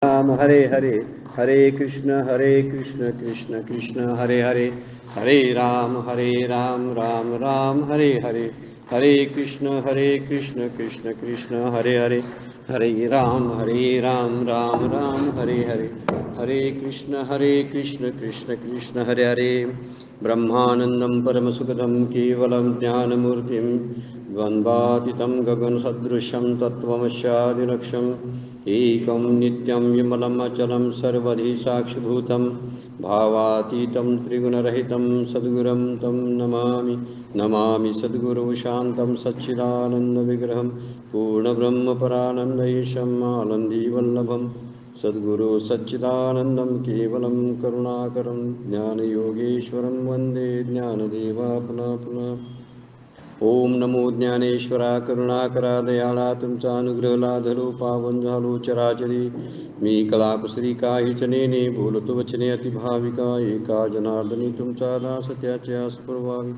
राम हरे हरे, हरे कृष्ण कृष्ण कृष्ण हरे हरे, हरे राम राम राम हरे हरे, हरे कृष्ण कृष्ण कृष्ण हरे हरे, हरे राम राम राम हरे हरे, हरे कृष्ण कृष्ण कृष्ण हरे हरे। ब्रह्मानंदं परमसुखदं केवलं ज्ञानमूर्तिं द्वन्द्वातीतं गगनसदृशं तत्त्वमस्यादिलक्ष्यम् एकं नित्यं विमलम् अचलं सर्वधि साक्षिभूतं भावातीतं त्रिगुणरहितं सद्गुरुं तं नमामि। नमामि सद्गुरुं शान्तं सच्चिदानन्दविग्रहं पूर्णब्रह्मपरानन्दईशम् आनन्दीवल्लभं सद्गुरु सच्चिदानन्दं केवलं करुणाकरं ज्ञानयोगेश्वरं वन्दे ज्ञानदेवापना पुनः। ओम नमो ज्ञानेश्वरा करुणाकरा दयाळा, तुमचा अनुग्रह लाधलो पावन झालो चराचरी। मी कलाकुसरी काहीच नेने बोलतो वचने अतिभाविका, एका जनार्दनी तुमचा दास त्याचे आस पुरवावी।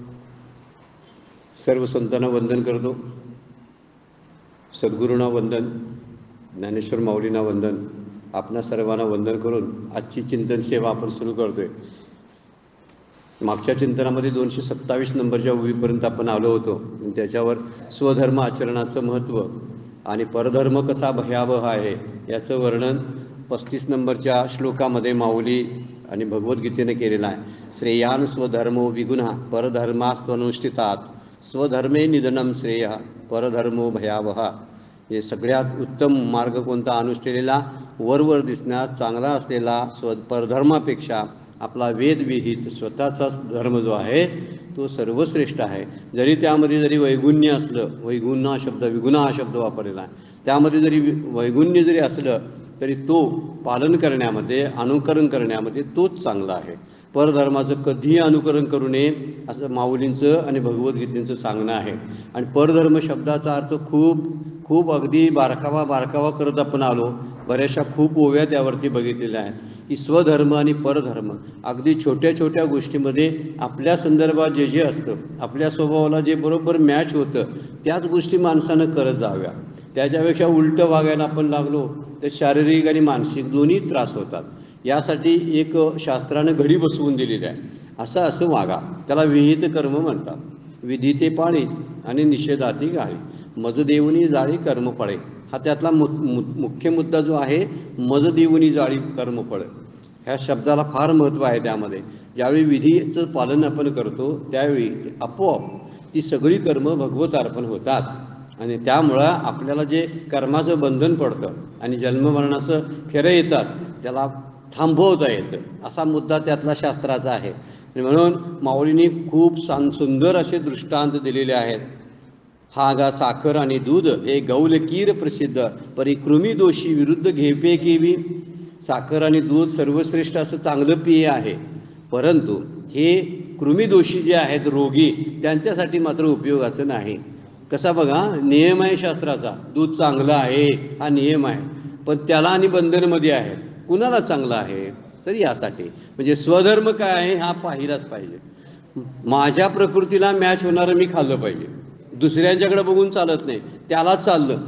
सर्व संतांना वंदन करतो, सद्गुरूंना वंदन, ज्ञानेश्वर माऊलींना वंदन, आपणा सर्वांना वंदन करून आजची चिंतन सेवा आपण सुरू करतोय। मागच्या चिंतनामध्ये 227 नंबरच्या ओळीपर्यंत आपण आलो होतो, त्याच्यावर स्वधर्म आचरणाचं महत्त्व आणि परधर्म कसा भयावह आहे याचं वर्णन 35 नंबरच्या श्लोकामध्ये माऊली आणि भगवद्गीतेने केलेलं आहे। श्रेयान स्वधर्मो विगुणः परधर्मास्त्वनुष्ठितात्, स्वधर्मे निधनं श्रेय परधर्मो भयावह। हे सगळ्यात उत्तम मार्ग कोणता? अनुष्ठिलेला वरवर दिसण्यास चांगला असलेला परधर्मापेक्षा आपला वेदविहित स्वतःचाच धर्म जो आहे तो सर्वश्रेष्ठ आहे। जरी त्यामध्ये जरी वैगुण्य असलं, वैगुण्य शब्द विगुणा हा शब्द वापरलेला आहे, त्यामध्ये जरी वैगुण्य जरी असलं तरी तो पालन करण्यामध्ये, अनुकरण करण्यामध्ये तोच चांगला आहे। परधर्माचं कधीही अनुकरण करू नये असं माऊलींचं आणि भगवद्गीतेचं सांगणं आहे। आणि परधर्म शब्दाचा अर्थ खूप खूप अगदी बारकावा करत आपण आलो, बऱ्याचशा खूप ओव्या त्यावरती बघितलेल्या आहेत की स्वधर्म आणि परधर्म अगदी छोट्या छोट्या गोष्टीमध्ये आपल्या संदर्भात जे जे असतं, आपल्या स्वभावाला जे बरोबर मॅच होतं त्याच गोष्टी माणसानं करत जाव्या। त्याच्यापेक्षा उलटं वागायला आपण लागलो तर शारीरिक आणि मानसिक दोन्ही त्रास होतात। यासाठी एक शास्त्रानं घडी बसवून दिलेली आहे, असं वागा, त्याला विहित कर्म म्हणतात। विधी पाळी आणि निषेधाती गाळी, मज देऊनी जाळी कर्मफळे, हा त्यातला मुख्य मुद्दा जो आहे, मज देऊनी जाळी कर्मफळ, ह्या शब्दाला फार महत्त्व आहे। त्यामध्ये ज्यावेळी विधीचं पालन आपण करतो त्यावेळी आपोआप ती सगळी कर्म भगवत अर्पण होतात आणि त्यामुळं आपल्याला जे कर्माचं बंधन पडतं आणि जन्ममरणाचं फेरं येतात त्याला थांबवता येतं, असा मुद्दा त्यातला शास्त्राचा आहे। म्हणून माऊलींनी खूप सुंदर असे दृष्टांत दिलेले आहेत। हा गा साखर आणि दूध हे गौल कीर प्रसिद्ध, परिकृमी दोषी विरुद्ध घेपे केवी। साखर आणि दूध सर्वश्रेष्ठ असं चांगलं पेय आहे, परंतु हे कृमीदोषी जे आहेत रोगी त्यांच्यासाठी मात्र उपयोगाचं नाही। कसा बघा, नियम आहे शास्त्राचा, दूध चांगलं आहे हा नियम आहे, पण त्याला आणि बंधनमध्ये आहे। कुणाला चांगलं आहे तर यासाठी, म्हणजे स्वधर्म काय आहे हा पाहिलाच पाहिजे। माझ्या प्रकृतीला मॅच होणारं मी खाल्लं पाहिजे, दुसऱ्यांच्याकडे बघून चालत नाही, त्यालाच चाललं।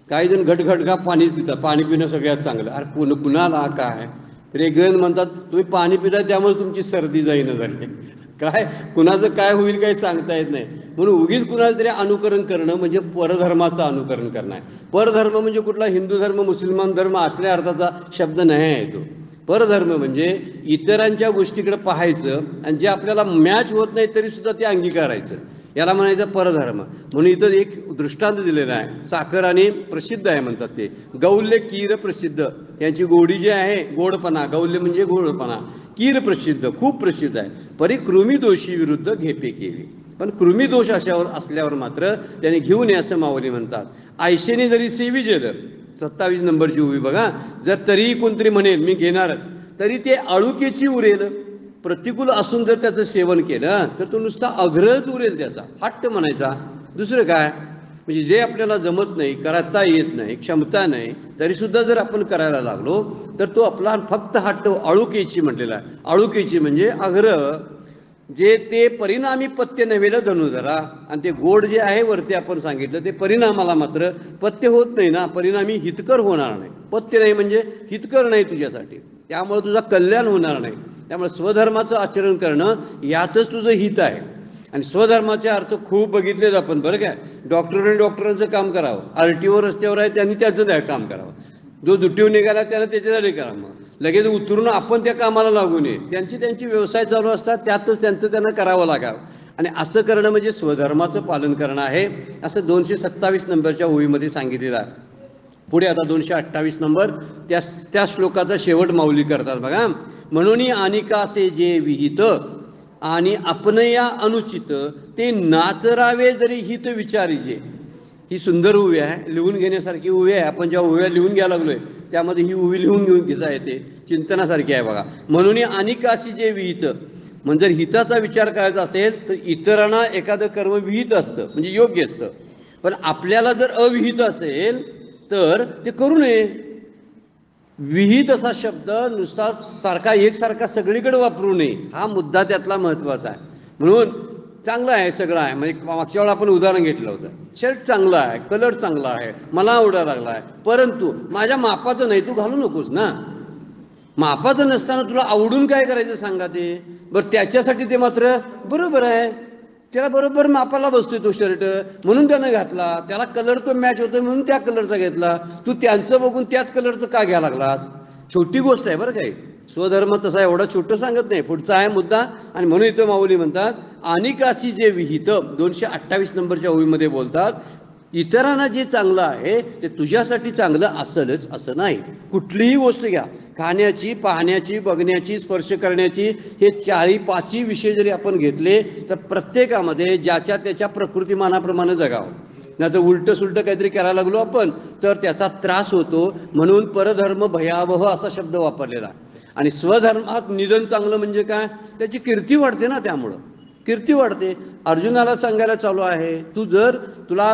काही जण घटघटका पाणी पितात, पाणी पिणं सगळ्यात चांगलं, अरे कुणाला काय तर एक जण म्हणतात तुम्ही पाणी पिता त्यामुळे तुमची सर्दी जाईना झाली, काय कुणाचं काय होईल काही सांगता येत नाही। म्हणून उगीच कुणाला तरी अनुकरण करणं म्हणजे परधर्माचं अनुकरण करणं आहे। परधर्म म्हणजे कुठला हिंदू धर्म मुसलमान धर्म असल्या अर्थाचा शब्द नाही आहे तो। परधर्म म्हणजे इतरांच्या गोष्टीकडे पाहायचं आणि जे आपल्याला मॅच होत नाही तरी सुद्धा ते अंगीकारायचं, याला म्हणायचं परधर्म। म्हणून इथं एक दृष्टांत दिलेला आहे, साखर आणि प्रसिद्ध आहे म्हणतात ते, गौल्य कीर प्रसिद्ध, यांची गोडी जी आहे गोडपणा, गौल्य म्हणजे गोडपणा, कीर प्रसिद्ध खूप प्रसिद्ध आहे, परिकृमी दोषी विरुद्ध घेपे केली। पण कृमी दोष अशावर असल्यावर मात्र त्याने घेऊ नये असं माऊली म्हणतात। आयशेने जरी सेवी जेलं, 27 नंबरची उभी बघा, जर तरीही कोणतरी म्हणेल मी घेणारच तरी ते आळुकेची उरेल। प्रतिकूल असून जर त्याचं सेवन केलं तर तो नुसता अग्रहच उरेल, त्याचा हट्ट म्हणायचा, दुसरं काय। म्हणजे जे आपल्याला जमत नाही, करता येत नाही, क्षमता नाही, तरीसुद्धा जर आपण करायला लागलो तर तो आपला फक्त हट्ट, आळुकेची म्हटलेला आहे। आळुकेची म्हणजे आग्रह, जे ते परिणामी पथ्य नव्हेलं धनुधरा, आणि ते गोड जे आहे वरती आपण सांगितलं ते परिणामाला मात्र पथ्य होत नाही ना, परिणामी हितकर होणार नाही. पथ्य नाही म्हणजे हितकर नाही तुझ्यासाठी, त्यामुळे तुझा कल्याण होणार नाही. त्यामुळे स्वधर्माचं आचरण करणं यातच तुझं हित आहे. आणि स्वधर्माचे अर्थ खूप बघितलेच आपण, बरं काय. डॉक्टरांचं काम करावं, RTO रस्त्यावर आहे त्यांनी त्याचं काम करावं, जो दुट्टीवर निघाला त्यानं त्याच्यासाठी करावं, लगेच उतरून आपण त्या कामाला लागू नये. त्यांची व्यवसाय चालू असतात, त्यातच त्यांना करावं लागावं. आणि असं करणं म्हणजे स्वधर्माचं पालन करणं आहे, असं 227 नंबरच्या ओळीमध्ये सांगितलेलं आहे. पुढे आता 228 नंबर त्या श्लोकाचा शेवट माऊली करतात बघा. म्हणून अनिकासे जे विहित आणि आपणया अनुचित ते नाचरावे जरी हित विचारीजे. ही सुंदर उवी आहे, लिहून घेण्यासारखी उवी आहे. आपण ज्या उव्या लिहून घ्यायला लागलोय त्यामध्ये ही उवी लिहून घेता येते, चिंतनासारखी आहे बघा. म्हणून अनिकाशी जे विहित, म्हणजे जर हिताचा विचार करायचा असेल तर इतरांना एखादं कर्म विहित असतं म्हणजे योग्य असतं, पण आपल्याला जर अविहित असेल तर ते करू नये. विहित असा शब्द नुसता सारखा एकसारखा सगळीकडे वापरू नये, हा मुद्दा त्यातला महत्त्वाचा आहे. म्हणून चांगलं आहे सगळं आहे, म्हणजे मागच्या वेळा आपण उदाहरण घेतलं होतं, शर्ट चांगला आहे, कलर चांगला आहे, मला आवडायला लागला आहे, परंतु माझ्या मापाचं नाही, तू घालू नकोस ना. मापाचं नसताना तुला आवडून काय करायचं सांगा ते. बरं त्याच्यासाठी ते मात्र बरोबर आहे, त्याला बरोबर मापाला बसतोय तो शर्ट म्हणून त्यानं घातला, त्याला कलर तो मॅच होतोय म्हणून त्या कलरचा घेतला. तू त्यांचं बघून त्याच कलरचं का घ्यायला लागलास. छोटी गोष्ट आहे बरं काही. स्वधर्म तसा एवढा छोटं सांगत नाही, पुढचा आहे मुद्दा. आणि म्हणून इथं माऊली म्हणतात अनिकाशी जे विहित, 228 नंबरच्या ओळीमध्ये बोलतात, इतरांना जे चांगलं आहे ते तुझ्यासाठी चांगलं असेलच असं नाही. कुठलीही गोष्ट घ्या, खाण्याची, पाहण्याची, बघण्याची, स्पर्श करण्याची, हे 4-5 विषय जरी आपण घेतले तर प्रत्येकामध्ये ज्याच्या त्याच्या प्रकृतिमानाप्रमाणे जगावं. नाही तर उलटं सुलटं काहीतरी करायला लागलो आपण तर त्याचा त्रास होतो. म्हणून परधर्म भयावह असा शब्द वापरलेला. आणि स्वधर्मात निधन चांगलं म्हणजे काय, त्याची कीर्ती वाढते ना, त्यामुळं कीर्ती वाढते. अर्जुनाला सांगायला चालू आहे, तू जर तुला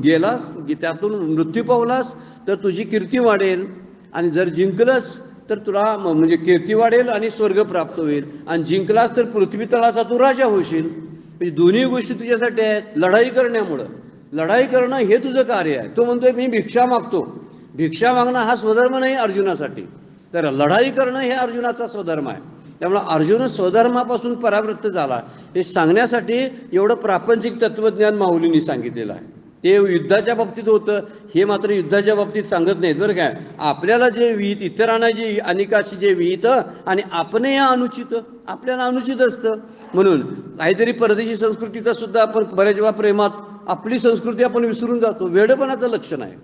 गेलास त्यातून मृत्यू पावलास तर तुझी कीर्ती वाढेल, आणि जर जिंकलंस तर तुला म्हणजे कीर्ती वाढेल आणि स्वर्ग प्राप्त होईल, आणि जिंकलास तर पृथ्वी तळाचा तू राजा होशील. म्हणजे दोन्ही गोष्टी तुझ्यासाठी आहेत. लढाई करण्यामुळं, लढाई करणं हे तुझं कार्य आहे. तो म्हणतोय मी भिक्षा मागतो, भिक्षा मागणं हा स्वधर्म नाही अर्जुनासाठी, तर लढाई करणं हे अर्जुनाचा स्वधर्म आहे. त्यामुळे अर्जुन स्वधर्मापासून परावृत्त झाला हे सांगण्यासाठी एवढं प्रापंचिक तत्त्वज्ञान माऊलींनी सांगितलेलं आहे. ते युद्धाच्या बाबतीत होतं, हे मात्र युद्धाच्या बाबतीत सांगत नाहीत बरं काय. आपल्याला जे विहित, इतरांना जे अनिकाशी जे विहित आणि आपण या अनुचित, आपल्याला अनुचित असतं. म्हणून काहीतरी परदेशी संस्कृतीचा सुद्धा आपण बऱ्याच वेळा प्रेमात आपली संस्कृती आपण विसरून जातो. वेडपणाचं लक्षण आहे.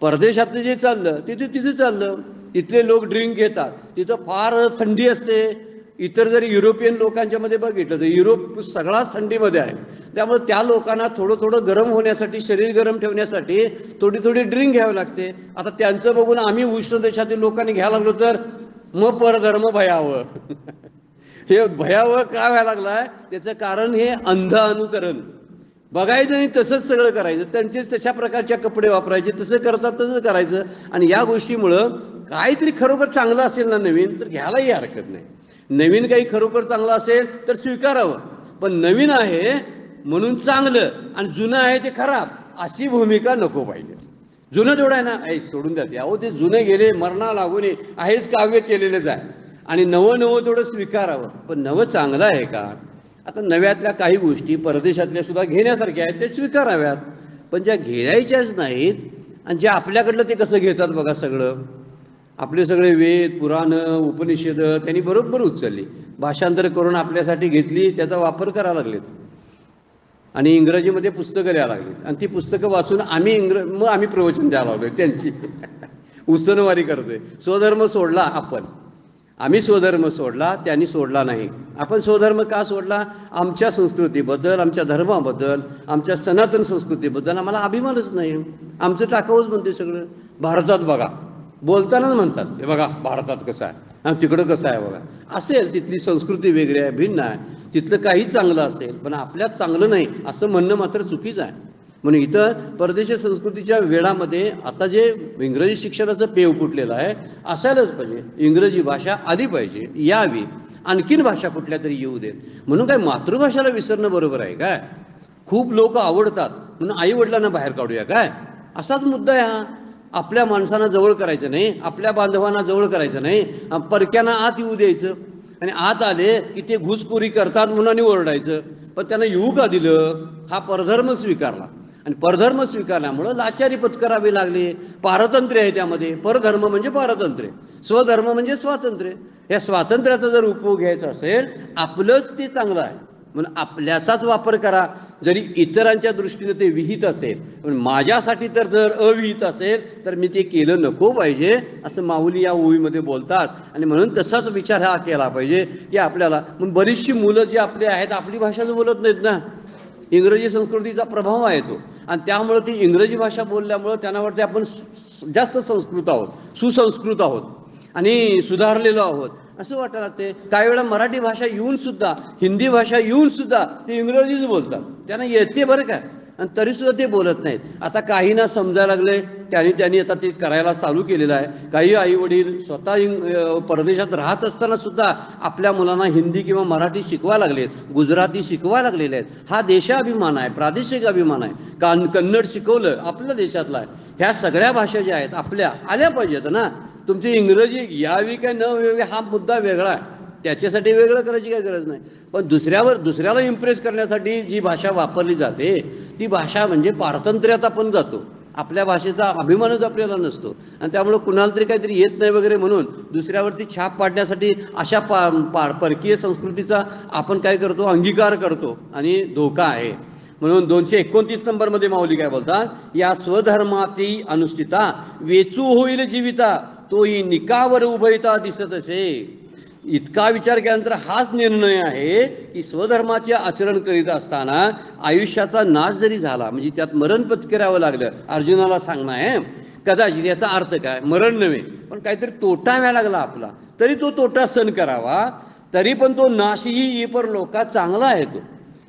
परदेशातलं जे चाललं तिथे चाललं, तिथले लोक ड्रिंक घेतात, तिथं फार थंडी असते. इतर जरी युरोपियन लोकांच्या मध्ये बघितलं तर युरोप सगळाच थंडीमध्ये आहे. त्यामुळे त्या लोकांना थोडं थोडं गरम होण्यासाठी, शरीर गरम ठेवण्यासाठी थोडी थोडी ड्रिंक घ्यावी लागते. आता त्यांचं बघून आम्ही उष्ण देशातील लोकांनी घ्यायला लागलो तर मग परधर्म भयावह. हे भयावह का व्हायला लागलाय, त्याचं कारण हे अंध अनुकरण. बघायचं आणि तसंच सगळं करायचं, त्यांचेच तशा प्रकारच्या कपडे वापरायचे, तसं करतात तसं करायचं. आणि या गोष्टीमुळं काहीतरी खरोखर चांगलं असेल ना नवीन तर घ्यायलाही हरकत नाही. नवीन काही खरोखर चांगलं असेल तर स्वीकारावं, पण नवीन आहे म्हणून चांगलं आणि जुनं आहे ते खराब अशी भूमिका नको पाहिजे. जुनं तेवढं आहे ना, सोडून द्या, अहो ते जुने गेले, मरणा लागू नये, आहेच काव्य केलेलंच आहे. आणि नवं तेवढं स्वीकारावं, पण नवं चांगलं आहे का. आता नव्यातल्या काही गोष्टी परदेशातल्या सुद्धा घेण्यासारख्या आहेत, ते स्वीकाराव्यात. पण ज्या घ्यायच्याच नाहीत आणि ज्या आपल्याकडलं ते कसं घेतात बघा, सगळं आपले सगळे वेद, पुराणं, उपनिषद त्यांनी बरोबर उचलली, भाषांतर करून आपल्यासाठी घेतली, त्याचा वापर करायला लागलेत. आणि इंग्रजीमध्ये पुस्तकं द्यायला लागलीत, आणि ती पुस्तकं वाचून मग आम्ही प्रवचन द्यायला लागलोय त्यांची. उसनवारी करतोय. स्वधर्म सोडला आपण, आम्ही स्वधर्म सोडला, त्यांनी सोडला नाही. आपण स्वधर्म का सोडला, आमच्या संस्कृतीबद्दल, आमच्या धर्माबद्दल, आमच्या सनातन संस्कृतीबद्दल आम्हाला अभिमानच नाही. आमचं टाकावंच म्हणते सगळं. भारतात बघा, बोलतानाच म्हणतात हे बघा भारतात कसं आहे आणि तिकडं कसं आहे बघा. असेल तिथली संस्कृती वेगळी आहे, भिन्न आहे, तिथलं काही चांगलं असेल, पण आपल्यात चांगलं नाही असं म्हणणं मात्र चुकीचं आहे. म्हणून इथं परदेशी संस्कृतीच्या वेळामध्ये आता जे इंग्रजी शिक्षणाचं पेव फुटलेलं आहे, असायलाच पाहिजे. इंग्रजी भाषा आली पाहिजे, यावी. आणखीन भाषा कुठल्या तरी येऊ देत. म्हणून काय मातृभाषेला विसरणं बरोबर आहे काय? खूप लोक आवडतात म्हणून आई वडिलांना बाहेर काढूया काय? असाच मुद्दा आहे हा. आपल्या माणसांना जवळ करायचं नाही, आपल्या बांधवांना जवळ करायचं नाही, परक्यांना आत येऊ द्यायचं. आणि आत आले की ते घुसखोरी करतात म्हणून ओरडायचं. पण त्यांना येऊ का दिलं? हा परधर्म स्वीकारला आणि परधर्म स्वीकारल्यामुळं लाचारी पत्करावी लागली. पारतंत्र्य आहे त्यामध्ये. परधर्म म्हणजे पारतंत्र्य, स्वधर्म म्हणजे स्वातंत्र्य. या स्वातंत्र्याचा जर उपयोग घ्यायचा असेल आपलंच ते चांगलं आहे म्हणून आपल्याचाच वापर करा. जरी इतरांच्या दृष्टीने ते विहित असेल पण माझ्यासाठी तर जर अविहित असेल तर मी ते केलं नको पाहिजे असं माऊली या ओळीमध्ये बोलतात. आणि म्हणून तसाच विचार हा केला पाहिजे की आपल्याला मग बरीचशी मुलं जी आपली आहेत आपली भाषाच बोलत नाहीत ना. इंग्रजी संस्कृतीचा प्रभाव आहे तो आणि त्यामुळं ती इंग्रजी भाषा बोलल्यामुळं त्यांना वाटते आपण जास्त संस्कृत आहोत, सुसंस्कृत आहोत आणि सुधारलेलो आहोत असं वाटायला लागते. काही वेळा मराठी भाषा येऊन सुद्धा, हिंदी भाषा येऊन सुद्धा ते इंग्रजीच बोलतात. त्यांना येते बरं काय आणि तरीसुद्धा ते बोलत नाहीत. आता काहींना समजायला लागले त्यांनी आता ते करायला चालू केलेलं आहे. काही आई वडील स्वतः परदेशात राहत असताना सुद्धा आपल्या मुलांना हिंदी किंवा मराठी शिकवायला लागलेत, गुजराती शिकवायला लागलेले आहेत. हा देशाभिमान आहे, प्रादेशिक अभिमान आहे. कन्नड शिकवलं आपल्या देशातला आहे. ह्या सगळ्या भाषा ज्या आहेत आपल्या आल्या पाहिजेत ना. तुमची इंग्रजी यावी काय न यावी हा मुद्दा वेगळा आहे, त्याच्यासाठी वेगळं करायची काही गरज नाही. पण दुसऱ्याला इम्प्रेस करण्यासाठी जी भाषा वापरली जाते ती भाषा म्हणजे पारतंत्र्यात आपण जातो. आपल्या भाषेचा अभिमानच आपल्याला नसतो आणि त्यामुळं कुणाला तरी काहीतरी येत नाही वगैरे म्हणून दुसऱ्यावरती छाप पाडण्यासाठी अशा परकीय संस्कृतीचा आपण काय करतो, अंगीकार करतो आणि धोका आहे. म्हणून 229 नंबरमध्ये माऊली काय बोलतात, या स्वधर्माची अनुष्ठिता वेचू होईल जीविता तोही निकावर उभयता दिसत असे. इतका विचार केल्यानंतर हाच निर्णय आहे की स्वधर्माचे आचरण करीत असताना आयुष्याचा नाश जरी झाला म्हणजे त्यात मरण पत्करावं लागलं, अर्जुनाला सांगणं आहे कदाचित याचा अर्थ काय, मरण नव्हे पण काहीतरी तोटा व्हायला लागला आपला तरी तो तोटा सहन करावा. तरी पण तो नाशही येपर लोकात चांगला आहे. तो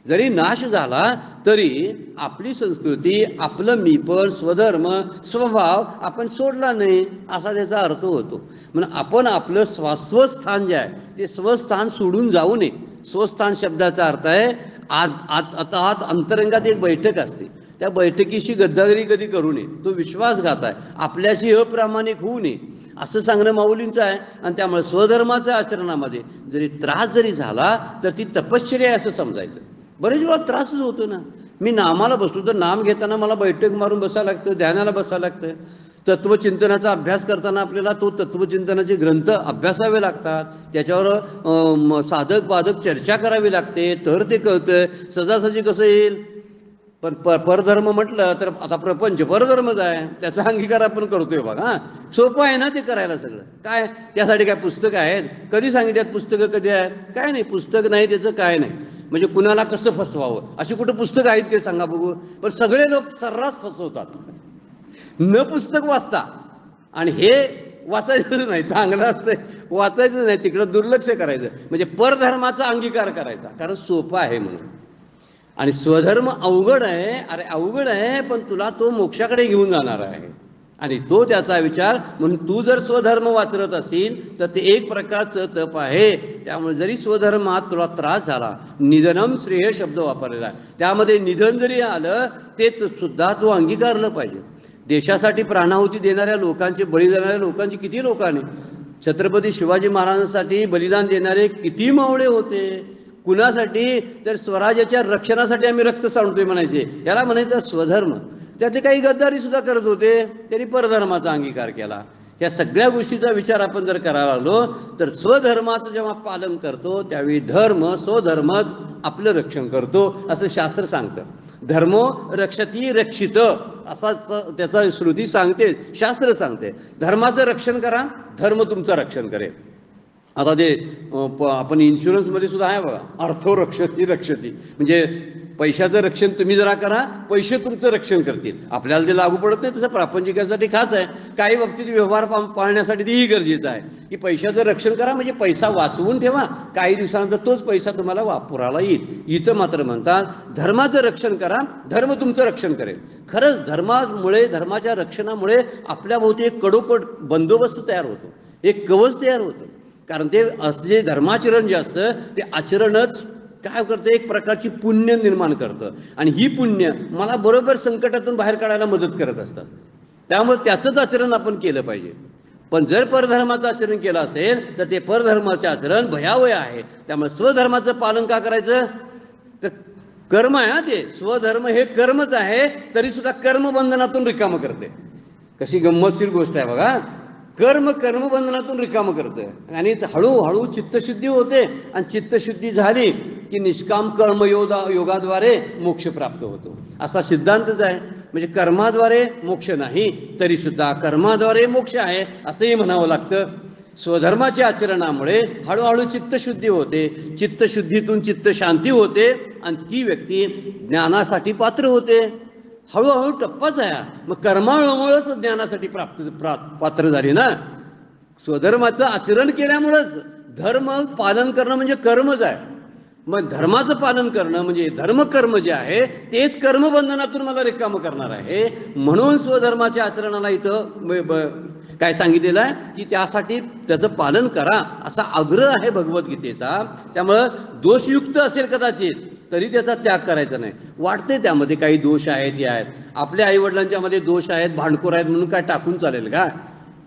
जरी नाश झाला तरी आपली संस्कृती, आपलं मीपण, स्वधर्म, स्वभाव आपण सोडला नाही असा त्याचा अर्थ होतो. म्हणून आपण आपलं स्वस्थान जे आहे ते स्वस्थान सोडून जाऊ नये. स्वस्थान शब्दाचा अर्थ आहे आत अंतरंगात एक बैठक असते, त्या बैठकीशी गद्दारी कधी करू नये, तो विश्वासघात आहे, आपल्याशी अप्रामाणिक होऊ नये असं सांगणं माऊलींचं आहे. आणि त्यामुळे स्वधर्माच्या आचरणामध्ये जरी त्रास जरी झाला तर ती तपश्चर्या असं समजायचं. बरेच वेळा त्रासच होतो ना. मी नामाला बसलो तर नाम घेताना मला बैठक मारून बसायला लागतं, ध्यानाला बसायला लागतं. तत्वचिंतनाचा अभ्यास करताना आपल्याला तो तत्वचिंतनाचे ग्रंथ अभ्यासावे लागतात, त्याच्यावर साधक बाधक चर्चा करावी लागते तर ते कळतं. सहजासहजी कसं येईल? पण परधर्म म्हटलं तर आता प्रपंच परधर्मच आहे, त्याचा अंगीकार आपण करतोय बघा. सोपं आहे ना ते करायला सगळं. काय त्यासाठी काय पुस्तकं आहेत? कधी सांगितल्यात पुस्तकं कधी आहेत? काय नाही, पुस्तक नाही त्याचं काय नाही. म्हणजे कुणाला कसं फसवावं अशी कुठं पुस्तकं आहेत की सांगा बघू. पण सगळे लोक सर्रास फसवतात, न पुस्तक वाचता. आणि हे वाचायचंच नाही, चांगलं असतंय वाचायचं नाही, तिकडं दुर्लक्ष करायचं म्हणजे परधर्माचा अंगीकार करायचा कारण सोपं आहे म्हणून. आणि स्वधर्म अवघड आहे, अरे अवघड आहे पण तुला तो मोक्षाकडे घेऊन जाणार आहे आणि तो त्याचा विचार. म्हणून तू जर स्वधर्म वाचरत असेल तर ते एक प्रकारचं तप आहे. त्यामुळे जरी स्वधर्मात तुला त्रास झाला, निधनम श्रेय शब्द वापरलेला आहे, त्यामध्ये निधन जरी आलं ते सुद्धा तू अंगीकारलं पाहिजे. देशासाठी प्राणाहुती देणाऱ्या लोकांचे, बळी देणाऱ्या लोकांची किती लोकांनी, छत्रपती शिवाजी महाराजांसाठी बलिदान देणारे किती मावळे होते. कुणासाठी? तर स्वराज्याच्या रक्षणासाठी आम्ही रक्त सांडतोय म्हणायचे, याला म्हणायचं स्वधर्म. त्यातले काही गद्दारी सुद्धा करत होते, त्यांनी परधर्माचा अंगीकार केला. या सगळ्या गोष्टीचा विचार आपण जर करायला लागलो तर स्वधर्माचं जेव्हा पालन करतो त्यावेळी धर्म स्वधर्मच आपलं रक्षण करतो असं शास्त्र सांगतं. धर्मो रक्षती रक्षित असा त्याचा श्रुती सांगते, शास्त्र सांगते. धर्माचं रक्षण करा, धर्म तुमचं रक्षण करेल. आता ते आपण इन्शुरन्समध्ये सुद्धा आहे बघा, अर्थो रक्षती रक्षती, म्हणजे पैशाचं रक्षण तुम्ही जरा करा, पैसे तुमचं रक्षण करतील. आपल्याला ते लागू पडत नाही तसं प्रापंचिकासाठी खास आहे. काही बाबतीत व्यवहार पाळण्यासाठी तेही गरजेचं आहे की पैशाचं रक्षण करा, म्हणजे पैसा वाचवून ठेवा, काही दिवसानंतर तोच पैसा तुम्हाला वापरायला येईल. इथं मात्र म्हणतात धर्माचं रक्षण करा, धर्म तुमचं रक्षण करेल. खरंच धर्मामुळे, धर्माच्या रक्षणामुळे आपल्याभोवती एक कडोकड बंदोबस्त तयार होतो, एक कवच तयार होतं. कारण ते असले धर्माचरण जे असतं ते आचरणच काय करतं, एक प्रकारची पुण्य निर्माण करतं आणि ही पुण्य मला बरोबर संकटातून बाहेर काढायला मदत करत असतात. त्यामुळे त्याचंच आचरण आपण केलं पाहिजे. पण जर परधर्माचं आचरण केलं असेल तर ते परधर्माचे आचरण भयावह आहे. त्यामुळे स्वधर्माचं पालन का करायचं, तर कर्म आहे. ते स्वधर्म हे कर्मच आहे, तरी सुद्धा कर्मबंधनातून रिकामं करते. कशी गंमतशीर गोष्ट आहे बघा. कर्मबंधनातून रिकामं करतं आणि हळूहळू चित्तशुद्धी होते आणि चित्तशुद्धी झाली की निष्काम योगाद्वारे मोक्ष प्राप्त होतो, असा सिद्धांतच आहे. म्हणजे कर्माद्वारे मोक्ष नाही, तरी सुद्धा कर्माद्वारे मोक्ष आहे असंही म्हणावं लागतं. स्वधर्माच्या आचरणामुळे हळूहळू चित्तशुद्धी होते, चित्तशुद्धीतून चित्तशांती होते आणि ती व्यक्ती ज्ञानासाठी पात्र होते. हळूहळू टप्पाच आहे. मग कर्मामुळेच ज्ञानासाठी पात्र झाली ना. स्वधर्माचं आचरण केल्यामुळेच. धर्म पालन करणं म्हणजे कर्मच आहे. मग धर्माचं पालन करणं म्हणजे धर्मकर्म जे आहे तेच कर्मबंधनातून मला रिकामं करणार आहे. म्हणून स्वधर्माच्या आचरणाला इथं काय सांगितलेलं आहे की त्यासाठी त्याचं पालन करा असा आग्रह आहे भगवद्गीतेचा. त्यामुळं दोषयुक्त असेल कदाचित तरी त्याचा त्याग करायचा नाही. वाटते त्यामध्ये काही दोष आहेत, हे आहेत, आपल्या आईवडिलांच्या मध्ये दोष आहेत, भांडखोर आहेत म्हणून काय टाकून चालेल का?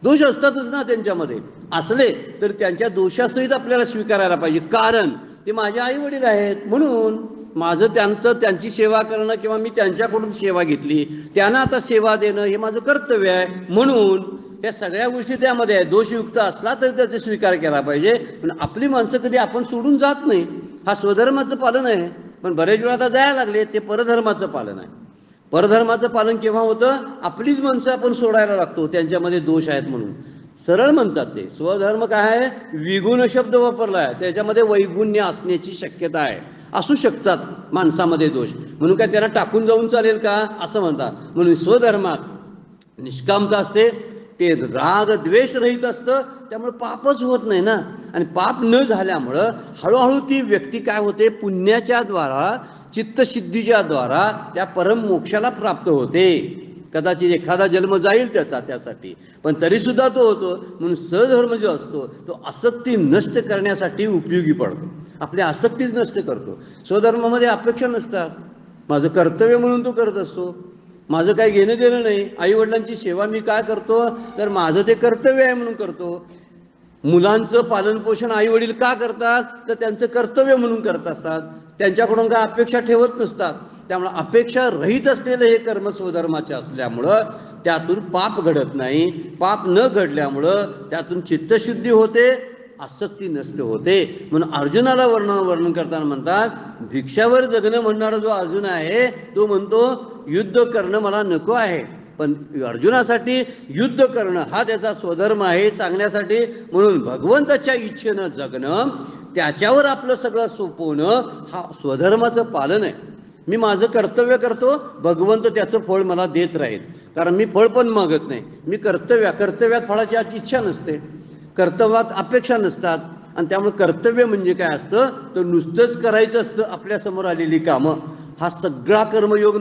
दोष असतातच ना त्यांच्यामध्ये. असले तर त्यांच्या दोषासहित आपल्याला स्वीकारायला पाहिजे. कारण ते माझे आई वडील आहेत म्हणून माझं त्यांची सेवा करणं किंवा मी त्यांच्याकडून सेवा घेतली, त्यांना आता सेवा देणं हे माझं कर्तव्य आहे. म्हणून या सगळ्या गोष्टी त्यामध्ये आहे. दोषयुक्त असला तरी त्याचा स्वीकार केला पाहिजे. पण आपली माणसं कधी आपण सोडून जात नाही. हा स्वधर्माचं पालन आहे. पण बरेच वेळा आता जायला लागले ते परधर्माचं पालन आहे. परधर्माचं पालन केव्हा होतं, आपलीच माणसं आपण सोडायला लागतो त्यांच्यामध्ये दोष आहेत म्हणून. सरळ म्हणतात ते स्वधर्म काय आहे, विगुण शब्द वापरला आहे, त्याच्यामध्ये वैगुण्य असण्याची शक्यता आहे. असू शकतात माणसामध्ये दोष, म्हणून काय त्यांना टाकून जाऊन चालेल का असं म्हणतात. म्हणून स्वधर्मात निष्कामता असते, ते राग द्वेष रहित असतं, त्यामुळे पापच होत नाही ना. आणि पाप न झाल्यामुळं हळूहळू ती व्यक्ती काय होते, पुण्याच्या द्वारा चित्तसिद्धीच्या द्वारा त्या परम मोक्षाला प्राप्त होते. कदाचित एखादा जन्म जाईल त्यासाठी, पण तरीसुद्धा तो होतो. म्हणून सधर्म जो असतो तो आसक्ती नष्ट करण्यासाठी उपयोगी पडतो. आपल्या आसक्तीच नष्ट करतो. स्वधर्मामध्ये अपेक्षा नसतात, माझं कर्तव्य म्हणून तो करत असतो. माझं काही घेणं देणं नाही. आईवडिलांची सेवा मी काय करतो, तर माझं ते कर्तव्य आहे म्हणून करतो. मुलांचं पालनपोषण आईवडील का करतात, तर त्यांचं कर्तव्य म्हणून करत असतात. त्यांच्याकडून काय अपेक्षा ठेवत नसतात. त्यामुळे अपेक्षा रहित असलेलं हे कर्म स्वधर्माचे असल्यामुळं त्यातून पाप घडत नाही. पाप न घडल्यामुळं त्यातून चित्तशुद्धी होते, आसक्ती नष्ट होते. म्हणून अर्जुनाला वर्णन करताना म्हणतात, भिक्षावर जगणं म्हणणारा जो अर्जुन आहे तो म्हणतो युद्ध करणं मला नको आहे. पण अर्जुनासाठी युद्ध करणं हा त्याचा स्वधर्म आहे सांगण्यासाठी. म्हणून भगवंताच्या इच्छेनं जगणं, त्याच्यावर आपलं सगळं सोपवणं हा स्वधर्माचं पालन आहे. मी माझं कर्तव्य करतो, भगवंत त्याचं फळ मला देत राहील. कारण मी फळ पण मागत नाही. मी कर्तव्यात फळाची इच्छा नसते, कर्तव्यात अपेक्षा नसतात. आणि त्यामुळे कर्तव्य म्हणजे काय असतं, तर नुसतंच करायचं असतं आपल्यासमोर आलेली कामं. हा सगळा कर्मयोग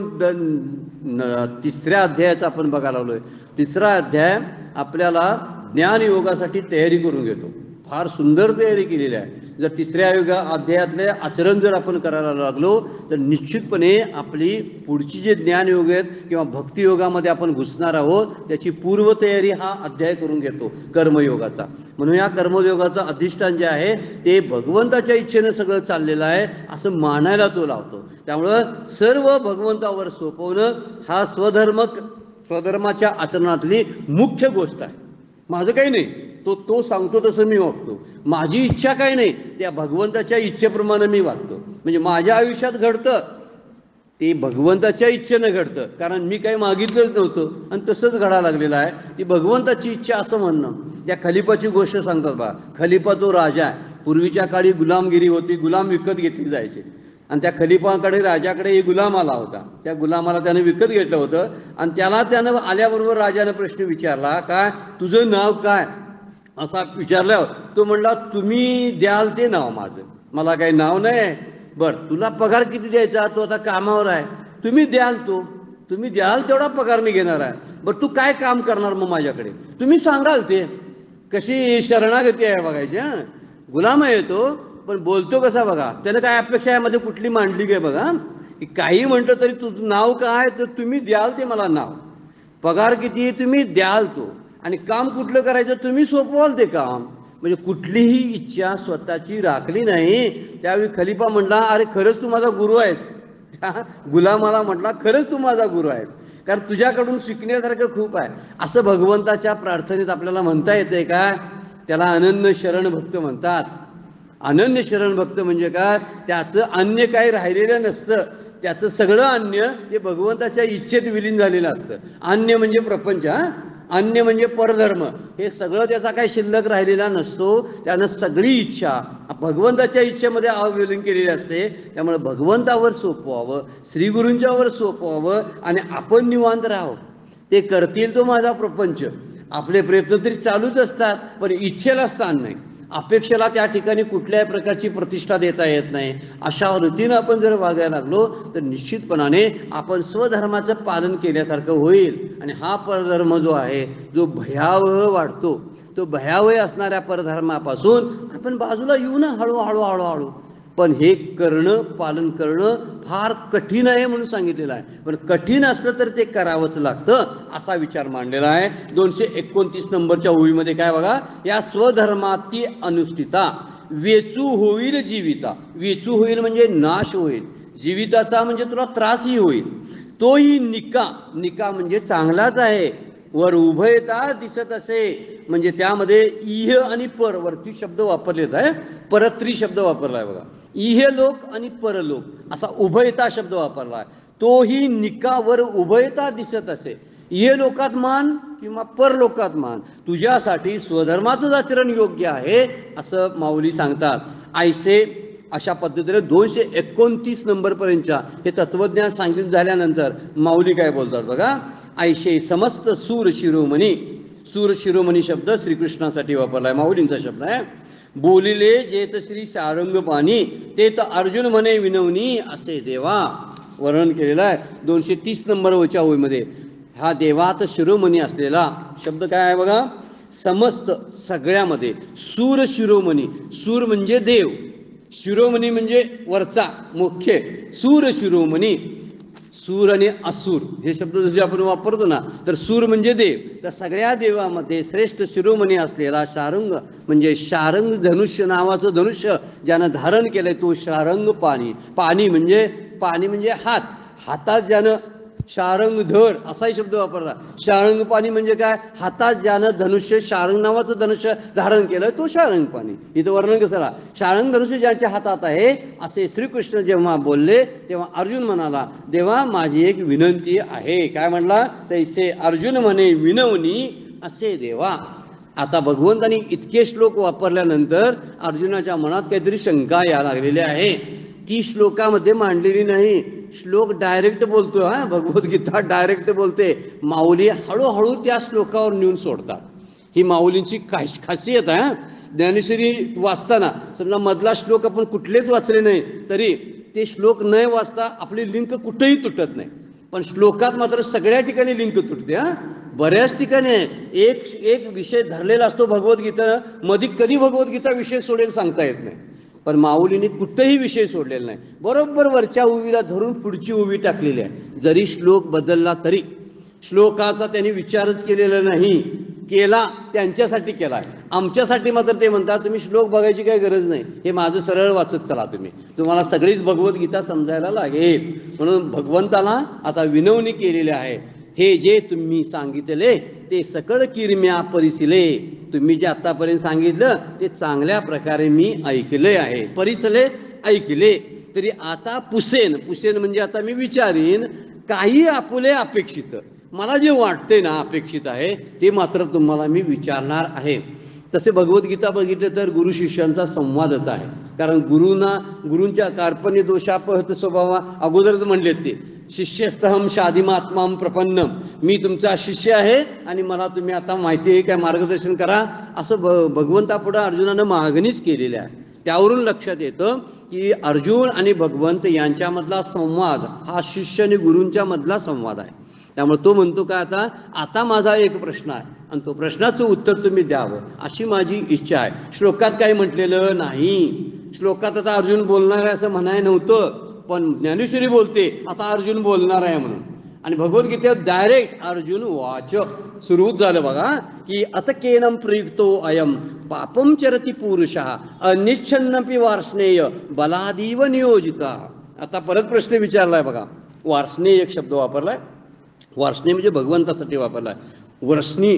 तिसऱ्या अध्यायाचा आपण बघायला लागलोय. तिसरा अध्याय आपल्याला ज्ञानयोगासाठी तयारी करून घेतो. फार सुंदर तयारी केलेली आहे. जर तिसऱ्या अध्यायातले आचरण जर आपण करायला लागलो तर निश्चितपणे आपली पुढची जे ज्ञानयोग आहेत किंवा भक्तियोगामध्ये आपण घुसणार आहोत त्याची पूर्वतयारी हा अध्याय करून घेतो कर्मयोगाचा. म्हणून या कर्मयोगाचं अधिष्ठान जे आहे ते भगवंताच्या इच्छेनं सगळं चाललेलं आहे असं मानायला तो लावतो. त्यामुळं सर्व भगवंतावर सोपवणं हा स्वधर्माच्या आचरणातली मुख्य गोष्ट आहे. माझं काही नाही, तो सांगतो तसं मी वागतो. माझी इच्छा काही नाही, त्या भगवंताच्या इच्छेप्रमाणे मी वागतो. म्हणजे माझ्या आयुष्यात घडतं ते भगवंताच्या इच्छेनं घडतं, कारण मी काही मागितलंच नव्हतं आणि तसंच घडायला लागलेलं आहे. ती भगवंताची इच्छा असं म्हणणं. त्या खलिफाची गोष्ट सांगतात बा. खलिफा तो राजा आहे. पूर्वीच्या काळी गुलामगिरी होती, गुलाम विकत घेतली जायचे. आणि त्या खलिफाकडे राजाकडे एक गुलाम आला होता. त्या गुलामाला त्याने विकत घेतलं होतं आणि त्यानं आल्याबरोबर राजाने प्रश्न विचारला, काय तुझं नाव काय असा विचारल्यावर तो म्हणला, तुम्ही द्याल ते नाव माझं, मला काही नाव नाही. बरं, तुला पगार किती द्यायचा, तो आता कामावर आहे, तुम्ही द्याल तेवढा पगार मी घेणार आहे. बरं, तू काय काम करणार मग माझ्याकडे, तुम्ही सांगाल ते. कशी शरणागती आहे बघायची. हां, गुलाम आहे तो, पण बोलतो कसा बघा. त्यानं काय अपेक्षा यामध्ये कुठली मांडली काय बघा, की काही म्हटलं तरी तुझं नाव काय तर तुम्ही द्याल ते मला नाव, पगार किती तुम्ही द्याल तो, आणि काम कुठलं करायचं तुम्ही सोपवाल ते काम. म्हणजे कुठलीही इच्छा स्वतःची राखली नाही. त्यावेळी खलिफा म्हटला, अरे खरंच तू माझा गुरु आहेस. त्या गुलामाला म्हटला, खरंच तू माझा गुरु आहेस, कारण तुझ्याकडून शिकण्यासारखं खूप आहे. असं भगवंताच्या प्रार्थनेत आपल्याला म्हणता येते का? त्याला अनन्य शरण भक्त म्हणतात. अनन्य शरण भक्त म्हणजे काय? त्याचं अन्य काही राहिलेलं नसतं. त्याचं सगळं अन्य हे भगवंताच्या इच्छेत विलीन झालेलं असतं. अन्य म्हणजे प्रपंच, अन्य म्हणजे परधर्म, हे सगळं त्याचा काही शिल्लक राहिलेला नसतो. त्यानं सगळी इच्छा भगवंताच्या इच्छेमध्ये विलीन केलेली असते. त्यामुळे भगवंतावर सोपवावं, श्रीगुरूंच्यावर सोपवावं, आणि आपण निवांत राहावं. ते करतील तो माझा प्रपंच. आपले प्रयत्न तरी चालूच असतात, पण इच्छेला स्थान नाही. अपेक्षेला त्या ठिकाणी कुठल्याही प्रकारची प्रतिष्ठा देता येत नाही. अशा रीतीनं आपण जर वागायला लागलो तर निश्चितपणाने आपण स्वधर्माचं पालन केल्यासारखं होईल. आणि हा परधर्म जो आहे, जो भयावह वाढतो, तो भयावह असणाऱ्या परधर्मापासून आपण बाजूला येऊ ना, हळूहळू हळूहळू. पण हे करणं, पालन करणं फार कठीण आहे म्हणून सांगितलेलं आहे. पण कठीण असलं तर ते करावंच लागतं, असा विचार मांडलेला आहे. 229 नंबरच्या ओळीमध्ये काय बघा, या स्वधर्माती अनुष्ठिता वेचू होईल जीविता. वेचू होईल म्हणजे नाश होईल, जीविताचा म्हणजे तुला त्रासही होईल. तोही निका, निका म्हणजे चांगलाच आहे. वर उभयता दिसत असे, म्हणजे त्यामध्ये इह आणि पर वरती शब्द वापरलेत आहे, परत्री शब्द वापरला आहे बघा. इह लोक आणि परलोक असा उभयता शब्द वापरला आहे. तोही निकावर उभयता दिसत असे, इह लोकात मान किंवा परलोकात मान, तुझ्यासाठी स्वधर्माचंच आचरण योग्य आहे असं माऊली सांगतात. ऐसे अशा पद्धतीने 229 नंबरपर्यंतच्या हे तत्वज्ञान सांगितलं झाल्यानंतर माऊली काय बोलतात बघा. ऐशे समस्त सूर शिरोमणी, सूर शिरोमणी शब्द श्रीकृष्णासाठी वापरलाय, माऊलींचा शब्द आहे. बोलिले जेत श्री सारंग पाणी, ते तर अर्जुन म्हणे विनवणी असे देवा, वर्णन केलेलं आहे 230 नंबरच्या ओळीमध्ये. हा देवात शिरोमणी असलेला शब्द काय आहे बघा, समस्त सगळ्यामध्ये. सूर शिरोमणी, सूर म्हणजे देव, शिरोमणी म्हणजे वरचा मुख्य, सूर शिरोमणी. सूर आणि असुर हे शब्द जसे आपण वापरतो ना, तर सूर म्हणजे देव, तर सगळ्या देवामध्ये श्रेष्ठ शिरोमणी असलेला शारंग म्हणजे शारंग धनुष्य नावाचं धनुष्य ज्यानं धारण केलंय तो शारंग पाणी. पाणी म्हणजे हात, हातात ज्यानं शारंग धर असाही शब्द वापरला. शारंग पाणी म्हणजे काय, हातात ज्यानं धनुष्य शारंग नावाचं धनुष्य धारण केलं तो शारंग पाणी. इथं वर्णन कसं, शारंग धनुष्य ज्यांच्या हातात आहे असे श्रीकृष्ण जेव्हा बोलले तेव्हा अर्जुन म्हणाला, देवा माझी एक विनंती आहे. काय म्हणला, तैसे अर्जुन म्हणे विनवणी असे देवा. आता भगवंतांनी इतके श्लोक वापरल्यानंतर अर्जुनाच्या मनात काहीतरी शंका या लागलेली आहे. ती श्लोकामध्ये मांडलेली नाही. श्लोक डायरेक्ट बोलतो, हा भगवद्गीता डायरेक्ट बोलते. माऊली हळूहळू त्या श्लोकावर नेऊन सोडतात. ही माऊलींची खासियत आहे. ज्ञानेश्वरी वाचताना समजा मधला श्लोक आपण कुठलेच वाचले नाही तरी ते श्लोक न वाचता आपली लिंक कुठेही तुटत नाही, पण श्लोकात मात्र सगळ्या ठिकाणी लिंक तुटते. बऱ्याच ठिकाणी एक विषय धरलेला असतो भगवद्गीता मध्ये, कधी भगवद्गीता विषय सोडेल सांगता येत नाही. पण माऊलीने कुठेही विषय सोडलेला नाही, बरोबर वरच्या उवीला धरून पुढची उवी टाकलेली आहे. जरी श्लोक बदलला तरी श्लोकाचा त्यांनी विचारच केलेला नाही, केला त्यांच्यासाठी केलाय. आमच्यासाठी मात्र ते म्हणतात तुम्ही श्लोक बघायची काही गरज नाही, हे माझं सरळ वाचत चला, तुम्हाला सगळीच भगवद्गीता समजायला लागेल. म्हणून भगवंताला आता विनवणी केलेली आहे. हे जे तुम्ही सांगितले ते सकळ किरम्या परिसिले, तुम्ही जे आतापर्यंत सांगितलं ते चांगल्या प्रकारे मी ऐकले आहे. परिसले ऐकले, तरी आता पुसेन, पुसेन म्हणजे आता मी विचारीन, काही आपुले अपेक्षित, मला जे वाटते ना अपेक्षित आहे ते मात्र तुम्हाला मी विचारणार आहे. तसे भगवद्गीता बघितलं तर गुरु शिष्यांचा संवादच आहे. कारण गुरूंच्या कार्पण्य दोषापहत स्वभावा अगोदरच म्हणलेत ते, शिष्यस्तहम शादिमात्माम प्रपन्नम, मी तुमचा शिष्य आहे आणि मला तुम्ही आता माहिती आहे काय मार्गदर्शन करा, असं भगवंतापुढे अर्जुनानं मागणीच केलेली आहे. त्यावरून लक्षात येतं की अर्जुन आणि भगवंत यांच्यामधला संवाद हा शिष्य आणि गुरूंच्या मधला संवाद आहे. त्यामुळे तो म्हणतो का आता माझा एक प्रश्न आहे आणि तो प्रश्नाचं उत्तर तुम्ही द्यावं अशी माझी इच्छा आहे. श्लोकात काही म्हटलेलं नाही. श्लोकात आता अर्जुन बोलणार आहे असं म्हणाय नव्हतं, पण ज्ञानेश्वरी बोलते आता अर्जुन बोलणार आहे म्हणून. आणि भगवद्गीतेत डायरेक्ट अर्जुन वाच सुरू झालं बघा की अत केनम प्रयुक्तो अयम पापम चरती पुरुषः अनिच्छन्नपि वार्ष्णेय बलादीव नियोजिता. आता परत प्रश्न विचारलाय बघा. वार्ष्णेय एक शब्द वापरलाय. वार्ष्णेय म्हणजे भगवंतासाठी वापरलाय. वर्ष्णी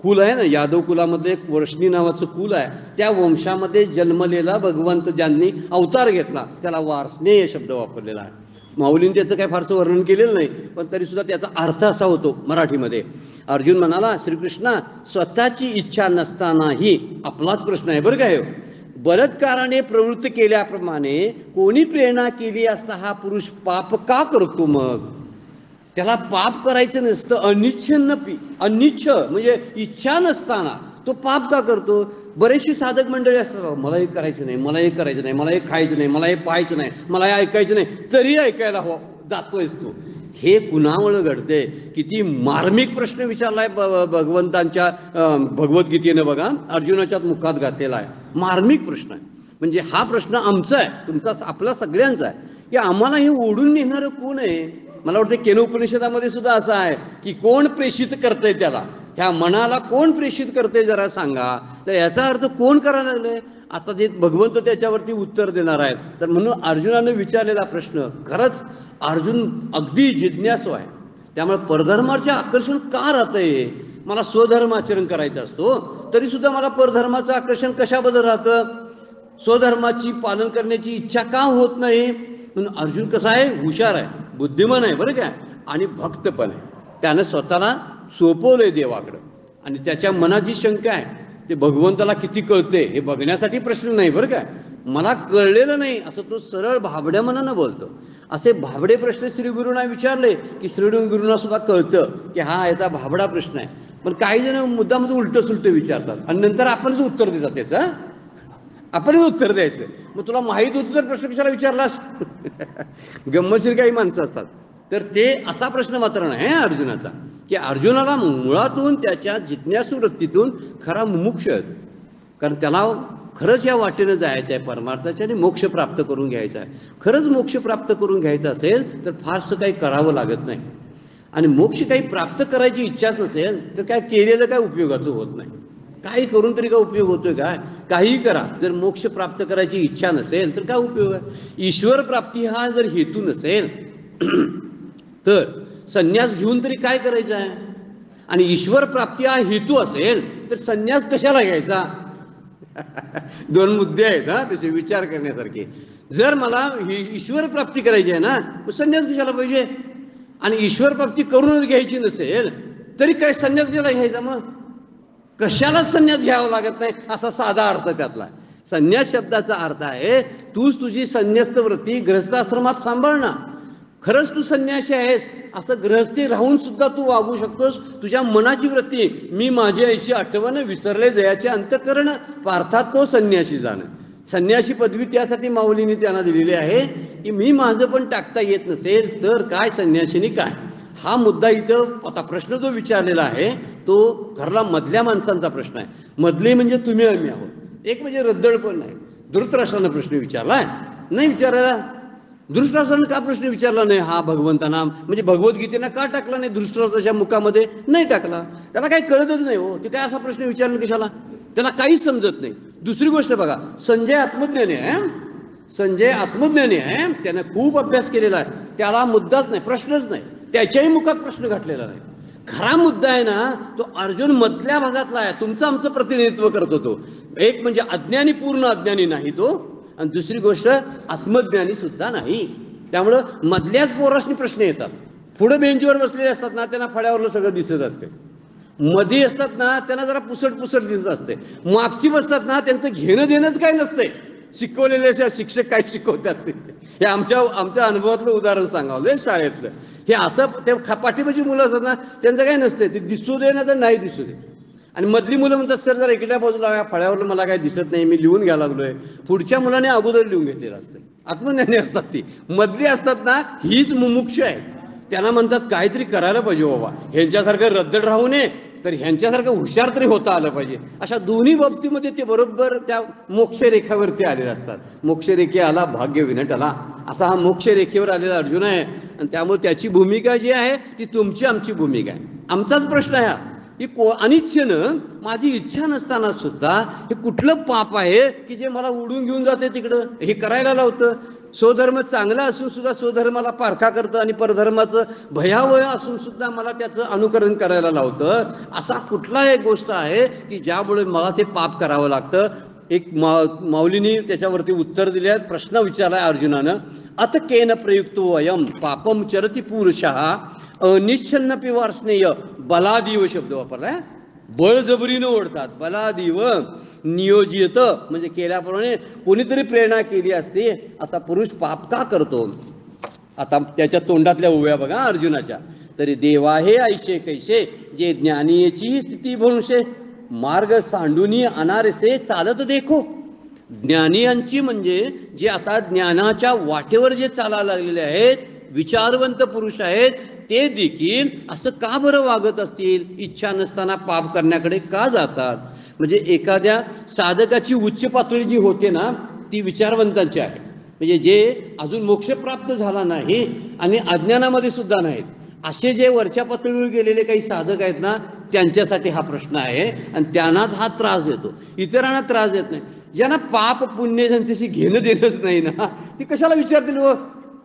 कुल आहे ना, यादव कुलामध्ये एक वर्ष्णी नावाचं कुल आहे. त्या वंशामध्ये जन्मलेला भगवंत ज्यांनी अवतार घेतला त्याला वार्ष्णेय शब्द वापरलेला आहे. माऊलींनी त्याचं काही फारसं वर्णन केलेलं नाही, पण तरी सुद्धा त्याचा अर्थ असा होतो मराठीमध्ये. अर्जुन म्हणाला श्रीकृष्णा स्वतःची इच्छा नसतानाही, आपलाच प्रश्न आहे बरं काय, बलात्काराने प्रवृत्त केल्याप्रमाणे कोणी प्रेरणा केली असता हा पुरुष पाप का करतो? मग त्याला पाप करायचं नसतं, अनिच्छ म्हणजे इच्छा नसताना तो पाप का करतो? बरेचशी साधक मंडळी असतात, मला हे करायचं नाही, मला हे करायचं नाही, मला हे खायचं नाही, मला हे पाहायचं नाही, मला हे ऐकायचं नाही, तरी ऐकायला हो जातोयस तू. हे कुणामुळे घडते? किती मार्मिक प्रश्न विचारलाय भगवंतांच्या भगवद्गीतेनं बघा, अर्जुनाच्याच मुखात घातलेला आहे. मार्मिक प्रश्न आहे. म्हणजे हा प्रश्न आमचा आहे, तुमचा, आपला सगळ्यांचा आहे की आम्हाला हे ओढून नेणारं कोण आहे? मला वाटतं केनोपनिषदामध्ये सुद्धा असं आहे की कोण प्रेषित करतंय त्याला, ह्या मनाला कोण प्रेषित करते जरा सांगा. तर याचा अर्थ कोण करायला लागले? आता जे भगवंत त्याच्यावरती उत्तर देणार आहेत. तर म्हणून अर्जुनाने विचारलेला प्रश्न खरंच अर्जुन अगदी जिज्ञासू आहे. त्यामुळे परधर्माचे आकर्षण का राहतंय? मला स्वधर्माचरण करायचं असतो तरी सुद्धा मला परधर्माचं आकर्षण कशाबद्दल राहतं? स्वधर्माची पालन करण्याची इच्छा का होत नाही? म्हणून अर्जुन कसा आहे? हुशार आहे, बुद्धिमान आहे बरं काय, आणि भक्त पण आहे. त्यानं स्वतःला सोपवलंय देवाकडं. आणि त्याच्या मनाची शंका आहे ते भगवंताला किती कळते हे बघण्यासाठी प्रश्न नाही बरं काय. मला कळलेलं नाही असं तो सरळ भाबड्या मनानं बोलतो. असे भाबडे प्रश्न श्रीगुरूंना विचारले की श्रीगुरूंना सुद्धा कळतं की हा याचा भाबडा प्रश्न आहे. पण काही जण मुद्दामध्ये उलटं सुलटं विचारतात आणि नंतर आपणच उत्तर देतात त्याचं. आपणच उत्तर द्यायचं. मग तुला माहीत होतं तर प्रश्न कशाला विचारलास? गंमतशीर काही माणसं असतात. तर ते असा प्रश्न मात्र नाही अर्जुनाचा की अर्जुनाला मुळातून त्याच्या जिज्ञासू वृत्तीतून खरा मुमुक्ष आहे. कारण त्याला खरंच या वाटेनं जायचं आहे परमार्थाच्या आणि मोक्ष प्राप्त करून घ्यायचा आहे. खरंच मोक्ष प्राप्त करून घ्यायचा असेल तर फारसं काही करावं लागत नाही. आणि मोक्ष काही प्राप्त करायची इच्छाच नसेल तर काय केलेलं काय उपयोगाचं होत नाही. काही करून तरी काय उपयोग होतोय काय? काही करा, जर मोक्ष प्राप्त करायची इच्छा नसेल तर काय उपयोग आहे? ईश्वर प्राप्ती हा जर हेतू नसेल तर संन्यास घेऊन तरी काय करायचं आहे? आणि ईश्वर प्राप्ती हा हेतू असेल तर संन्यास कशाला घ्यायचा? दोन मुद्दे आहेत हा तसे विचार करण्यासारखे. जर मला ईश्वर प्राप्ती करायची आहे ना, मग संन्यास कशाला पाहिजे? आणि ईश्वर प्राप्ती करूनच घ्यायची नसेल तरी काय संन्यास कशाला घ्यायचा? मग कशाला संन्यास घ्यावा लागत नाही असा साधा अर्थ त्यातला. संन्यास शब्दाचा अर्थ आहे तूच तुझी संन्यस्त वृत्ती गृहस्थाश्रमात सांभाळ ना. खरंच तू संन्यासी आहेस असं गृहस्थी राहून सुद्धा तू वागू शकतोस. तुझ्या मनाची वृत्ती मी माझी ऐशी आठवण विसरले जयाचे अंतःकरण पार्थात तो संन्यासी जाणं. संन्यासी पदवी त्यासाठी माऊलींनी त्यांना दिलेली आहे की मी माझं पण टाकता येत नसेल तर काय संन्यासीनी काय. हा मुद्दा इथं आता प्रश्न जो विचारलेला आहे तो खरला मधल्या माणसांचा प्रश्न आहे. मधले म्हणजे तुम्ही आम्ही आहोत. एक म्हणजे रद्दळ पण नाही. धृतराष्ट्रानं प्रश्न विचारलाय नाही विचारायला. धृतराष्ट्रानं का प्रश्न विचारला नाही हा भगवंताना? म्हणजे भगवद्गीतेनं का टाकला नाही धृतराष्ट्राच्या मुखामध्ये? नाही टाकला. त्याला काही कळतच नाही हो. ते काय असा प्रश्न विचारला कशाला? त्याला काहीच समजत नाही. दुसरी गोष्ट बघा, संजय आत्मज्ञानी आहे. संजय आत्मज्ञानी आहे, त्याने खूप अभ्यास केलेला आहे. त्याला मुद्दाच नाही, प्रश्नच नाही. त्याच्याही मुखात प्रश्न घातलेला नाही. खरा मुद्दा आहे ना तो अर्जुन मधल्या भागातला आहे. तुमचं आमचं प्रतिनिधित्व करतो तो. एक म्हणजे अज्ञानी, पूर्ण अज्ञानी नाही तो, आणि दुसरी गोष्ट आत्मज्ञानी सुद्धा नाही. त्यामुळं मधल्याच पोरासनी प्रश्न येतात. पुढे बेंचवर बसलेले असतात ना त्यांना फळ्यावरलं सगळं दिसत असते. मध्ये असतात ना त्यांना जरा पुसट पुसट दिसत असते. मागची बसतात ना त्यांचं घेणं देणंच काय नसतंय. शिकवलेले शिक्षक काय शिकवतात ते. हे आमच्या अनुभवातलं उदाहरण सांगावलं शाळेतलं. हे असं ते पाठीमागची मुलं असतात ना त्यांचं काय नसते. ते दिसू दे ना तर नाही दिसू दे. आणि मधली मुलं म्हणतात सर जरा इकड्या बाजूला फळ्यावरलं मला काय दिसत नाही, मी लिहून घ्यायला लागलोय. पुढच्या मुलाने अगोदर लिहून घेतलेलं असतं. आत्मज्ञानी असतात ती. मधली असतात ना हीच मुमुक्ष आहे. त्यांना म्हणतात काहीतरी करायला पाहिजे बाबा, ह्यांच्यासारखं रद्दड राहू नये तर ह्यांच्यासारखं हुशार तरी होता आलं पाहिजे. अशा दोन्ही बाबतीमध्ये ते बरोबर त्या मोक्षरेखेवरती आलेले असतात. मोक्षरेखे आला भाग्य विनटला, असा हा मोक्षरेखेवर आलेला अर्जुन आहे. आणि त्यामुळे त्याची भूमिका जी आहे ती तुमची आमची भूमिका आहे. आमचाच प्रश्न आहे की अनिच्छेनं, माझी इच्छा नसताना सुद्धा हे कुठलं पाप आहे की जे मला उडून घेऊन जाते तिकडं, हे करायला लावतं. स्वधर्म चांगला असून सुद्धा स्वधर्माला पारखा करतं आणि परधर्माचं भयावह असून सुद्धा मला त्याचं अनुकरण करायला लावतं. असा कुठला एक गोष्ट आहे की ज्यामुळे मला ते पाप करावं लागतं. एक माऊलींनी त्याच्यावरती उत्तर दिले आहेत. प्रश्न विचारलाय अर्जुनानं, अत केन प्रयुक्तो अयम पापम चरती पुरुषः अनिच्छन्नपि वार्ष्णेय. बलादीव शब्द वापरलाय, बळजबरीनं ओढतात. बलादीव नियोजित म्हणजे केल्याप्रमाणे कोणीतरी प्रेरणा केली असते असा पुरुष पाप का करतो. आता त्याच्या तोंडातल्या उभ्या बघा अर्जुनाच्या, तरी देवा हे ऐशे कैसे जे ज्ञानीची स्थिती भंशे मार्ग सांडूनी अनारसे चालत देखो. ज्ञानियांची म्हणजे जे आता ज्ञानाच्या वाटेवर जे चालायला लागलेले आहेत, विचारवंत पुरुष आहेत, ते देखील असं का बरं वागत असतील, इच्छा नसताना पाप करण्याकडे का जातात. म्हणजे एखाद्या साधकाची उच्च पातळी जी होते ना ती विचारवंतांची आहे. म्हणजे जे अजून मोक्ष प्राप्त झाला नाही आणि अज्ञानामध्ये सुद्धा नाहीत, असे जे वरच्या पातळीवर गेलेले काही साधक आहेत ना, त्यांच्यासाठी हा प्रश्न आहे. आणि त्यांनाच हा त्रास देतो, इतरांना त्रास देत नाही. ज्यांना पाप पुण्य ज्यांच्याशी घेणं देणंच नाही ना, ती कशाला विचारतील व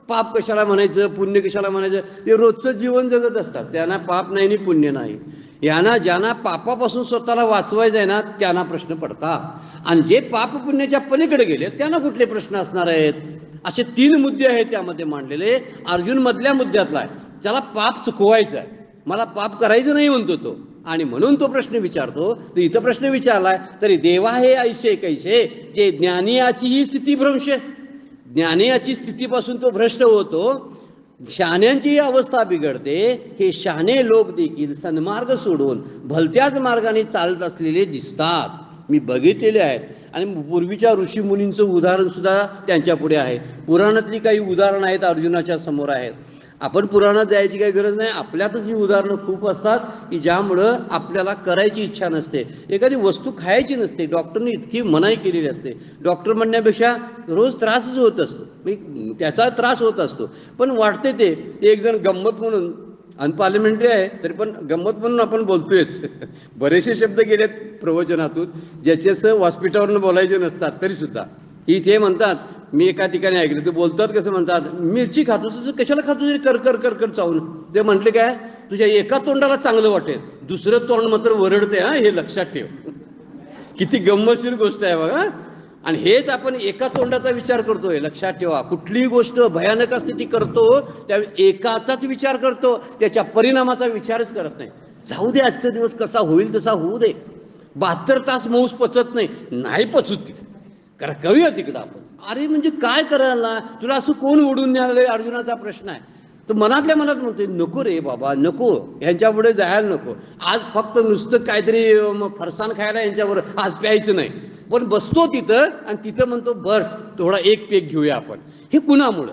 पाप कशाला म्हणायचं, पुण्य कशाला म्हणायचं. ते रोजचं जीवन जगत असतात, त्यांना पाप नाही आणि पुण्य नाही. यांना ज्यांना पापापासून स्वतःला वाचवायचं आहे ना त्यांना प्रश्न पडतात. आणि जे पाप पुण्याच्या पलीकडे गेले त्यांना कुठले प्रश्न असणार आहेत. असे 3 मुद्दे आहेत त्यामध्ये मांडलेले. अर्जुन मधल्या मुद्द्यातला आहे, त्याला पाप चुकवायचं आहे, मला पाप करायचं नाही म्हणतो तो, आणि म्हणून तो प्रश्न विचारतो. तर इथं प्रश्न विचारलाय, तरी देवा हे ऐशे कैसे जे ज्ञानियाची ही स्थिती भ्रंशे. ज्ञानियाची स्थितीपासून तो भ्रष्ट होतो, शहाण्यांची अवस्था बिघडते. हे शहाणे लोक देखील सन्मार्ग सोडून भलत्याच मार्गाने चालत असलेले दिसतात. मी बघितलेले आहेत. आणि पूर्वीच्या ऋषीमुनींचं उदाहरण सुद्धा त्यांच्या पुढे आहे. पुराणातली काही उदाहरणं आहेत अर्जुनाच्या समोर आहेत. आपण पुराणात जायची काही गरज नाही, आपल्यातच ही उदाहरणं खूप असतात की ज्यामुळं आपल्याला करायची इच्छा नसते. एखादी वस्तू खायची नसते, डॉक्टरने इतकी मनाई केलेली असते, डॉक्टर म्हणण्यापेक्षा रोज त्रासच होत असतो, त्याचा त्रास होत असतो, पण वाटते ते एक जण गंमत म्हणून, अनपार्लिमेंटरी आहे तरी पण गंमत म्हणून आपण बोलतोयच. बरेचसे शब्द गेलेत प्रवचनातून ज्याच्यासं व्यासपीठावरून बोलायचे नसतात तरी सुद्धा. इथे म्हणतात, मी एका ठिकाणी ऐकलं ते बोलतात कसं म्हणतात, मिरची खातो तुझं कशाला खातो रे कर कर कर कर चावून. ते म्हटले काय, तुझ्या एका तोंडाला चांगलं वाटेल, दुसरं तोंड मात्र वरडते, हा हे लक्षात ठेव. किती गंमतशीर गोष्ट आहे बघा. आणि हेच आपण एका तोंडाचा विचार करतोय, लक्षात ठेवा. कुठलीही गोष्ट भयानक असते ती करतो त्यावेळी एकाचाच विचार करतो, त्याच्या परिणामाचा विचारच करत नाही. जाऊ दे, आजचा दिवस कसा होईल तसा होऊ दे. 72 तास मांस पचत नाही पचूत तिकडे, कारण करूया तिकडं आपण. अरे म्हणजे काय करायला, तुला असं कोण ओढून न्यायला, अर्जुनाचा प्रश्न आहे. तर मनातल्या मनात म्हणते, नको रे बाबा नको, ह्यांच्यापुढे जायला नको. आज फक्त नुसतं काहीतरी फरसाण खायला यांच्यावर आज प्यायचं नाही. पण बसतो तिथं आणि तिथं म्हणतो, बर थोडा एक पेक घेऊया आपण. हे कुणामुळं,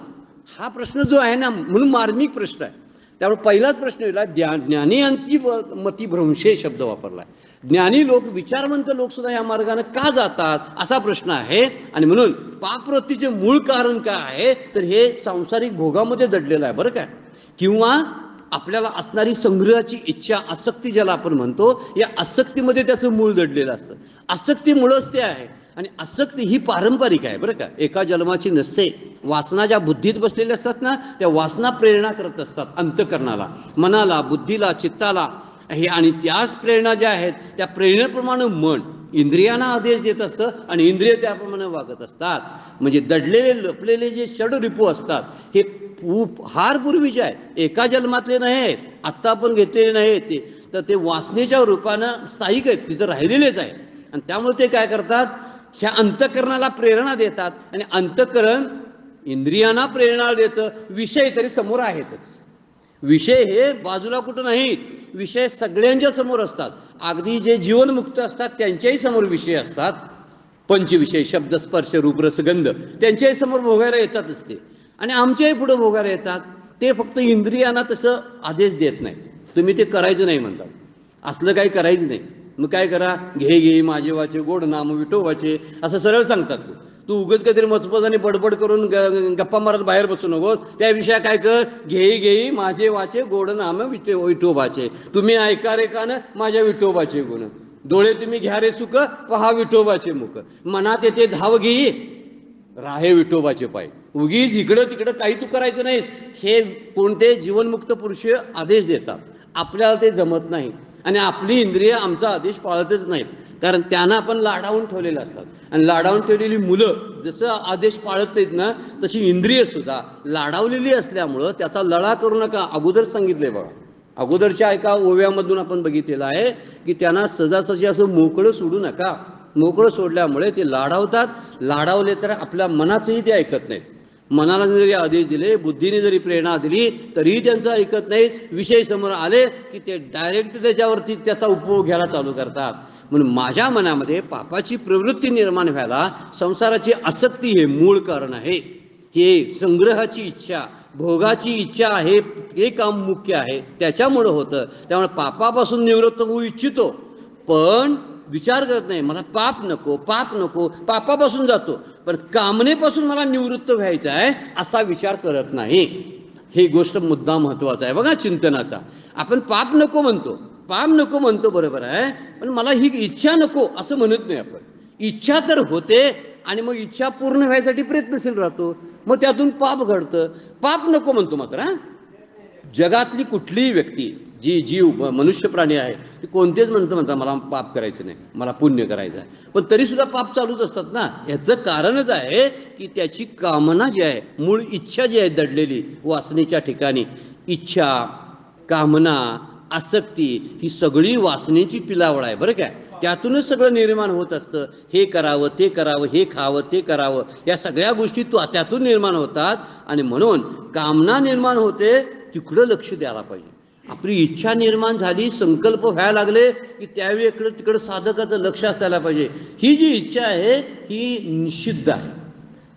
हा प्रश्न जो आहे ना, म्हणून मार्मिक प्रश्न आहे. त्यामुळे पहिलाच प्रश्न येला, ज्ञानियांची मतिभ्रंशे शब्द वापरला. ज्ञानी लोक, विचारवंत लोक सुद्धा या मार्गाने का जातात असा प्रश्न आहे. आणि म्हणून पापवृत्तीचे मूळ कारण काय आहे, तर हे सांसारिक भोगामध्ये दडलेलं आहे बरं काय. किंवा आपल्याला असणारी संग्रहाची इच्छा, आसक्ती ज्याला आपण म्हणतो, या आसक्तीमध्ये त्याचं मूळ दडलेलं असतं. आसक्ती मुळच ते आहे. आणि आसक्ती ही पारंपरिक आहे बरं का. एका जन्माची नसते. वासना ज्या बुद्धीत बसलेल्या असतात ना, त्या वासना प्रेरणा करत असतात अंतःकरणाला, मनाला, बुद्धीला, चित्ताला. हे आणि त्याच प्रेरणा ज्या आहेत त्या प्रेरणेप्रमाणे मन इंद्रियांना आदेश देत असतं आणि इंद्रिय त्याप्रमाणे वागत असतात. म्हणजे दडलेले लपलेले जे षडरिपू असतात हे फार पूर्वीचे आहेत, एका जन्मातले नाही आहेत, आत्ता आपण घेतलेले नाही ते. तर ते वासनेच्या रूपानं स्थायिक आहेत, तिथं राहिलेलेच आहेत. आणि त्यामुळे ते काय करतात, ह्या अंतःकरणाला प्रेरणा देतात. आणि अंतःकरण इंद्रियांना प्रेरणा देतं. विषय तरी समोर आहेतच. विषय हे बाजूला कुठं नाहीत, विषय सगळ्यांच्या समोर असतात. अगदी जे जीवनमुक्त असतात त्यांच्याही समोर विषय असतात. पंचविषय, शब्द, स्पर्श, रूप, रस, गंध त्यांच्याही समोर भोगायला येतातच ते. आणि आमच्याही पुढे भोगायला येतात. ते फक्त इंद्रियांना तसं आदेश देत नाही, तुम्ही ते करायचं नाही म्हणतात, असलं काही करायचं नाही. मग काय करा, घे घे माझे वाचे गोड नाम विठोबाचे असं सरळ सांगतात. तू उगाच काहीतरी मचपच आणि बडबड करून गप्पा मारत बाहेर बसू नको. त्याविषयी काय कर, घेई घेई माझे वाचे गोड नाम विठोबाचे, तुम्ही ऐका रे कान माझ्या विठोबाचे गुण, डोळे तुम्ही घ्या रे सुख पहा विठोबाचे मुख, मनात येते धाव घेई राहे विठोबाचे पाय. उगीच इकडं तिकडं काही तू करायचं नाहीस, हे कोणते जीवनमुक्त पुरुष आदेश देतात. आपल्याला ते जमत नाही आणि आपली इंद्रिय आमचा आदेश पाळतच नाहीत, कारण त्यांना आपण लाडावून ठेवलेलं असतात. आणि लाडावून ठेवलेली मुलं जसं आदेश पाळत नाहीत ना, तशी इंद्रिय सुद्धा लाडावलेली असल्यामुळं त्याचा लळा करू नका. अगोदर सांगितलंय बघा, अगोदरच्या एका ओव्यामधून आपण बघितलेलं आहे की त्यांना सहजासहजी असं मोकळं सोडू नका. मोकळं सोडल्यामुळे ते लाडावतात, लाडावले तर आपल्या मनाचंही ते ऐकत नाहीत. मनाला जरी आदेश दिले, बुद्धीने जरी प्रेरणा दिली तरीही त्यांचं ऐकत नाहीत. विषय समोर आले की ते डायरेक्ट त्याच्यावरती त्याचा उपभोग घ्यायला चालू करतात. म्हणून माझ्या मनामध्ये पापाची प्रवृत्ती निर्माण व्हायला संसाराची आसक्ती हे मूळ कारण आहे. हे संग्रहाची इच्छा, भोगाची इच्छा आहे, हे काम मुख्य आहे, त्याच्यामुळं होतं. त्यामुळे पापापासून निवृत्त होऊ इच्छितो, पण विचार करत नाही मला पाप नको, पाप नको, पापापासून जातो, पण कामनेपासून मला निवृत्त व्हायचं आहे असा विचार करत नाही. ही गोष्ट मुद्दा महत्वाचा आहे बघा चिंतनाचा. आपण पाप नको म्हणतो, पाप नको म्हणतो बरोबर आहे, पण मला ही इच्छा नको असं म्हणत नाही आपण. इच्छा तर होते आणि मग इच्छा पूर्ण व्हायसाठी प्रयत्नशील राहतो, मग त्यातून पाप घडतं. पाप नको म्हणतो मात्र. जगातली कुठलीही व्यक्ती जी जीव मनुष्य प्राणी आहे ते कोणतेच म्हणतात मला पाप करायचं नाही, मला पुण्य करायचं आहे, पण तरीसुद्धा पाप चालूच असतात ना. याचं कारणच आहे की त्याची कामना जी आहे, मूळ इच्छा जी आहे दडलेली वासनेच्या ठिकाणी, इच्छा, कामना, आसक्ती ही सगळी वासनेची पिलावळ आहे बरं काय. त्यातूनच सगळं निर्माण होत असतं. हे करावं, ते करावं, हे खावं, ते करावं, या सगळ्या गोष्टी त्यातून निर्माण होतात. आणि म्हणून कामना निर्माण होते, तिकडं लक्ष द्यायला पाहिजे. आपली इच्छा निर्माण झाली, संकल्प व्हायला लागले की त्यावेळी इकडं तिकडं साधकाचं लक्ष असायला पाहिजे. ही जी इच्छा आहे ही निषिद्ध आहे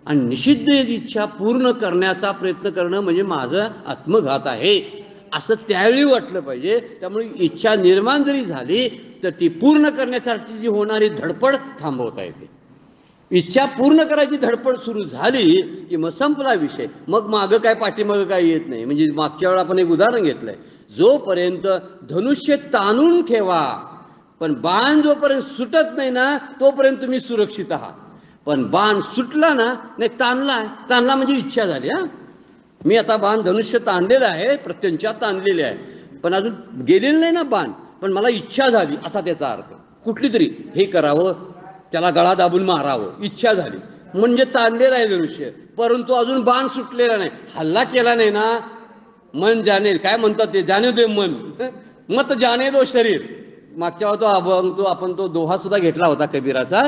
आणि निषिद्ध इच्छा पूर्ण करण्याचा प्रयत्न करणं म्हणजे माझं आत्मघात आहे असं त्यावेळी वाटलं पाहिजे. त्यामुळे इच्छा निर्माण जरी झाली तर ती पूर्ण करण्यासाठी जी होणारी धडपड थांबवता येते. इच्छा पूर्ण करायची धडपड सुरू झाली की मग संपला विषय, मग मागं काय पाठीमागं काय येत नाही. म्हणजे मागच्या वेळा आपण एक उदाहरण घेतलंय, जोपर्यंत धनुष्य ताणून ठेवा, पण बाण जोपर्यंत सुटत नाही ना तोपर्यंत तुम्ही सुरक्षित आहात. पण बाण सुटला ना, नाही ताणला म्हणजे इच्छा झाली. मी आता बाण धनुष्य ताणलेलं आहे, प्रत्यंचात ताणलेले आहे, पण अजून गेलेलं नाही ना बाण, पण मला इच्छा झाली असा त्याचा अर्थ. कुठली तरी हे करावं, त्याला गळा दाबून मारावं, इच्छा झाली म्हणजे ताणलेलं आहे धनुष्य, परंतु अजून बाण सुटलेला नाही, हल्ला केला नाही ना. मन जाणे काय म्हणतात ते, जाणे दे मन, मत जाणे दो शरीर. मागच्या तो आपण तो दोहा सुद्धा घेतला होता कबीराचा,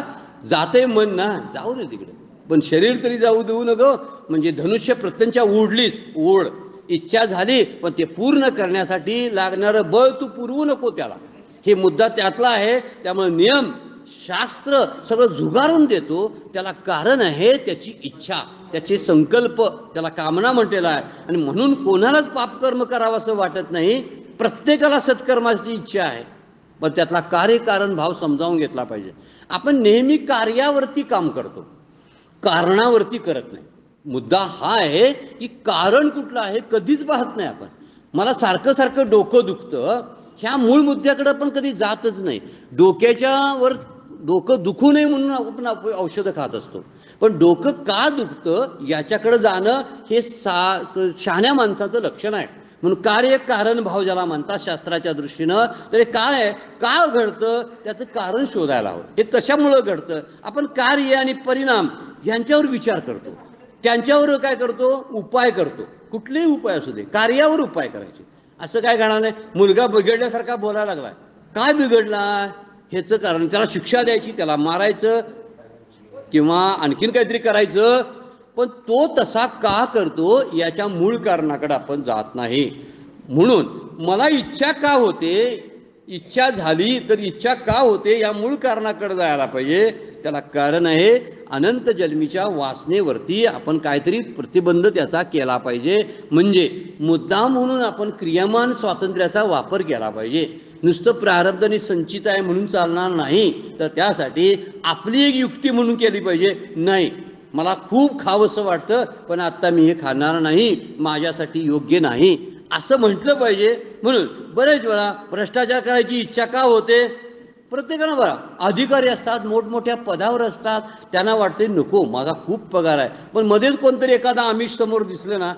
जाते मन ना, जाऊ दे तिकडे, पण शरीर तरी जाऊ देऊ नको. म्हणजे धनुष्य प्रत्यंच्या ओढलीस, ओढ, इच्छा झाली, पण ते पूर्ण करण्यासाठी लागणारं बळ तू पुरवू नको त्याला. हे मुद्दा त्यातला आहे. त्यामुळे नियम शास्त्र सगळं झुगारून देतो, त्याला कारण आहे त्याची इच्छा, त्याचे संकल्प, त्याला कामना म्हटलेला आहे. आणि म्हणून कोणालाच पापकर्म करावं असं वाटत नाही, प्रत्येकाला सत्कर्माची इच्छा आहे, पण त्यातला कार्यकारण भाव समजावून घेतला पाहिजे. आपण नेहमी कार्यावरती काम करतो, कारणावरती करत नाही. मुद्दा हा आहे की कारण कुठलं आहे कधीच पाहत नाही आपण. मला सारखं सारखं डोकं दुखतं, ह्या मूळ मुद्द्याकडे पण कधी जातच नाही. डोक्याच्यावर डोकं दुखू नये म्हणून आपण औषधं खात असतो, पण डोकं का दुखतं याच्याकडे जाणं हे शहाण्या माणसाचं लक्षण आहे. म्हणून कार्य कारण भाव ज्याला म्हणतात शास्त्राच्या दृष्टीनं, तर काय आहे, का घडतं त्याचं कारण शोधायला हवं. हे कशामुळं घडतं, आपण कार्य आणि परिणाम यांच्यावर विचार करतो, त्यांच्यावर काय करतो, उपाय करतो. कुठलेही उपाय असू दे, कार्यावर उपाय करायचे. असं काय करणार नाही, मुलगा बिघडल्यासारखा बोलायला लागलाय, काय बिघडला ह्याचं कारण, त्याला शिक्षा द्यायची, त्याला मारायचं किंवा आणखीन काहीतरी करायचं, पण तो तसा का करतो याच्या मूळ कारणाकडे आपण जात नाही. म्हणून मला इच्छा का होते इच्छा झाली तर इच्छा का होते या मूळ कारणाकडे जायला पाहिजे. त्याला कारण आहे अनंत जन्मीच्या वासनेवरती आपण काहीतरी प्रतिबंध त्याचा केला पाहिजे. म्हणजे मुद्दाम म्हणून आपण क्रियामान स्वातंत्र्याचा वापर केला पाहिजे. नुसतं प्रारब्ध आणि संचित आहे म्हणून चालणार नाही, तर त्यासाठी आपली एक युक्ती म्हणून केली पाहिजे. नाही, मला खूप खावंसं वाटतं पण आत्ता मी हे खाणार नाही, माझ्यासाठी योग्य नाही असं म्हटलं पाहिजे. म्हणून बरेच वेळा भ्रष्टाचार करायची इच्छा का होते? प्रत्येकानं बघा, अधिकारी असतात, मोठमोठ्या पदावर असतात, त्यांना वाटते नको माझा खूप पगार आहे, पण मध्येच कोणतरी एखादा आमिष समोर दिसलं ना,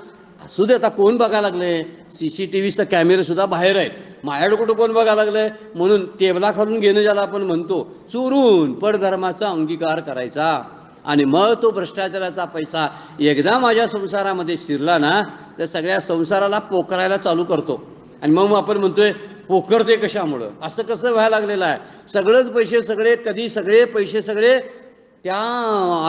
असू दे आता कोण बघायला लागले, CCTVचा कॅमेरे सुद्धा बाहेर आहेत, माझ्याकडे कुठं कोण बघायला लागलंय, म्हणून टेबला खालून घेणं ज्याला आपण म्हणतो, चोरून परधर्माचा अंगीकार करायचा. आणि मग तो भ्रष्टाचाराचा पैसा एकदा माझ्या संसारामध्ये शिरला ना, तर सगळ्या संसाराला पोकरायला चालू करतो. आणि मग आपण म्हणतोय पोकरते कशामुळं, असं कसं व्हायला लागलेलं आहे. सगळेच पैसे सगळे कधी सगळे पैसे सगळे त्या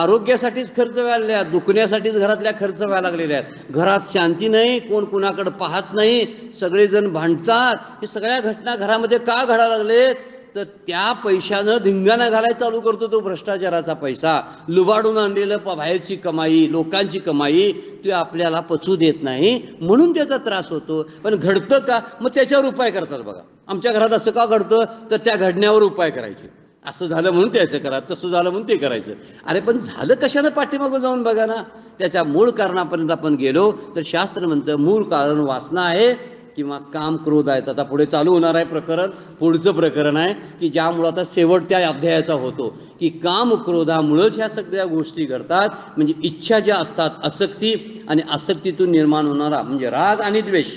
आरोग्यासाठीच खर्च व्हायला आहेत, दुखण्यासाठीच घरातल्या खर्च व्हायला लागलेल्या आहेत. घरात शांती नाही, कोण कुणाकडे पाहत नाही, सगळेजण भांडतात. हे सगळ्या घटना घरामध्ये का घडायला लागलेत? तर त्या पैशानं धिंगाणा घालायला चालू करतो तो भ्रष्टाचाराचा पैसा. लुबाडून आणलेलं बाहेरची कमाई, लोकांची कमाई ती आपल्याला पचू देत नाही, म्हणून त्याचा त्रास होतो. पण घडतं का? मग त्याच्यावर उपाय करतात. बघा, आमच्या घरात असं का घडतं, तर त्या घडण्यावर उपाय करायचे. असं झालं म्हणून त्याचं करा, तसं झालं म्हणून ते करायचं. अरे पण झालं कशानं पाठीमागं जाऊन बघा ना. त्याच्या मूळ कारणापर्यंत आपण गेलो तर शास्त्र म्हणतं मूळ कारण वासना आहे किंवा काम क्रोध आहेत. आता पुढे चालू होणार आहे प्रकरण, पुढचं प्रकरण आहे की ज्यामुळं आता शेवट त्या अध्यायाचा होतो की काम क्रोधामुळंच ह्या सगळ्या गोष्टी घडतात. म्हणजे इच्छा ज्या असतात आसक्ती, आणि आसक्तीतून निर्माण होणारा म्हणजे राग आणि द्वेष.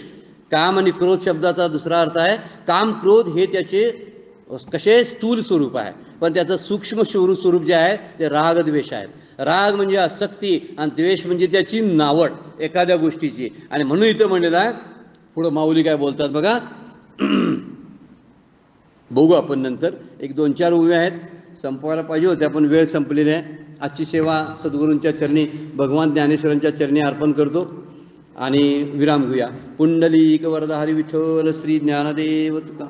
काम आणि क्रोध शब्दाचा दुसरा अर्थ आहे काम क्रोध हे त्याचे कसे स्थूल स्वरूप आहे, पण त्याचं सूक्ष्म स्वरूप जे आहे ते राग द्वेष आहेत. राग म्हणजे आसक्ती आणि द्वेष म्हणजे त्याची नावड एखाद्या गोष्टीची. आणि म्हणून इथं म्हणलेलं आहे, पुढं माऊली काय बोलतात बघा, बघू आपण नंतर. एक 2-4 उभे आहेत, संपवायला पाहिजे होते आपण, वेळ संपलेली आहे. आजची सेवा सद्गुरूंच्या चरणी भगवान ज्ञानेश्वरांच्या चरणी अर्पण करतो आणि विराम घेऊया. पुंडलिक वरद हरी विठ्ठल श्री ज्ञानदेव तुका.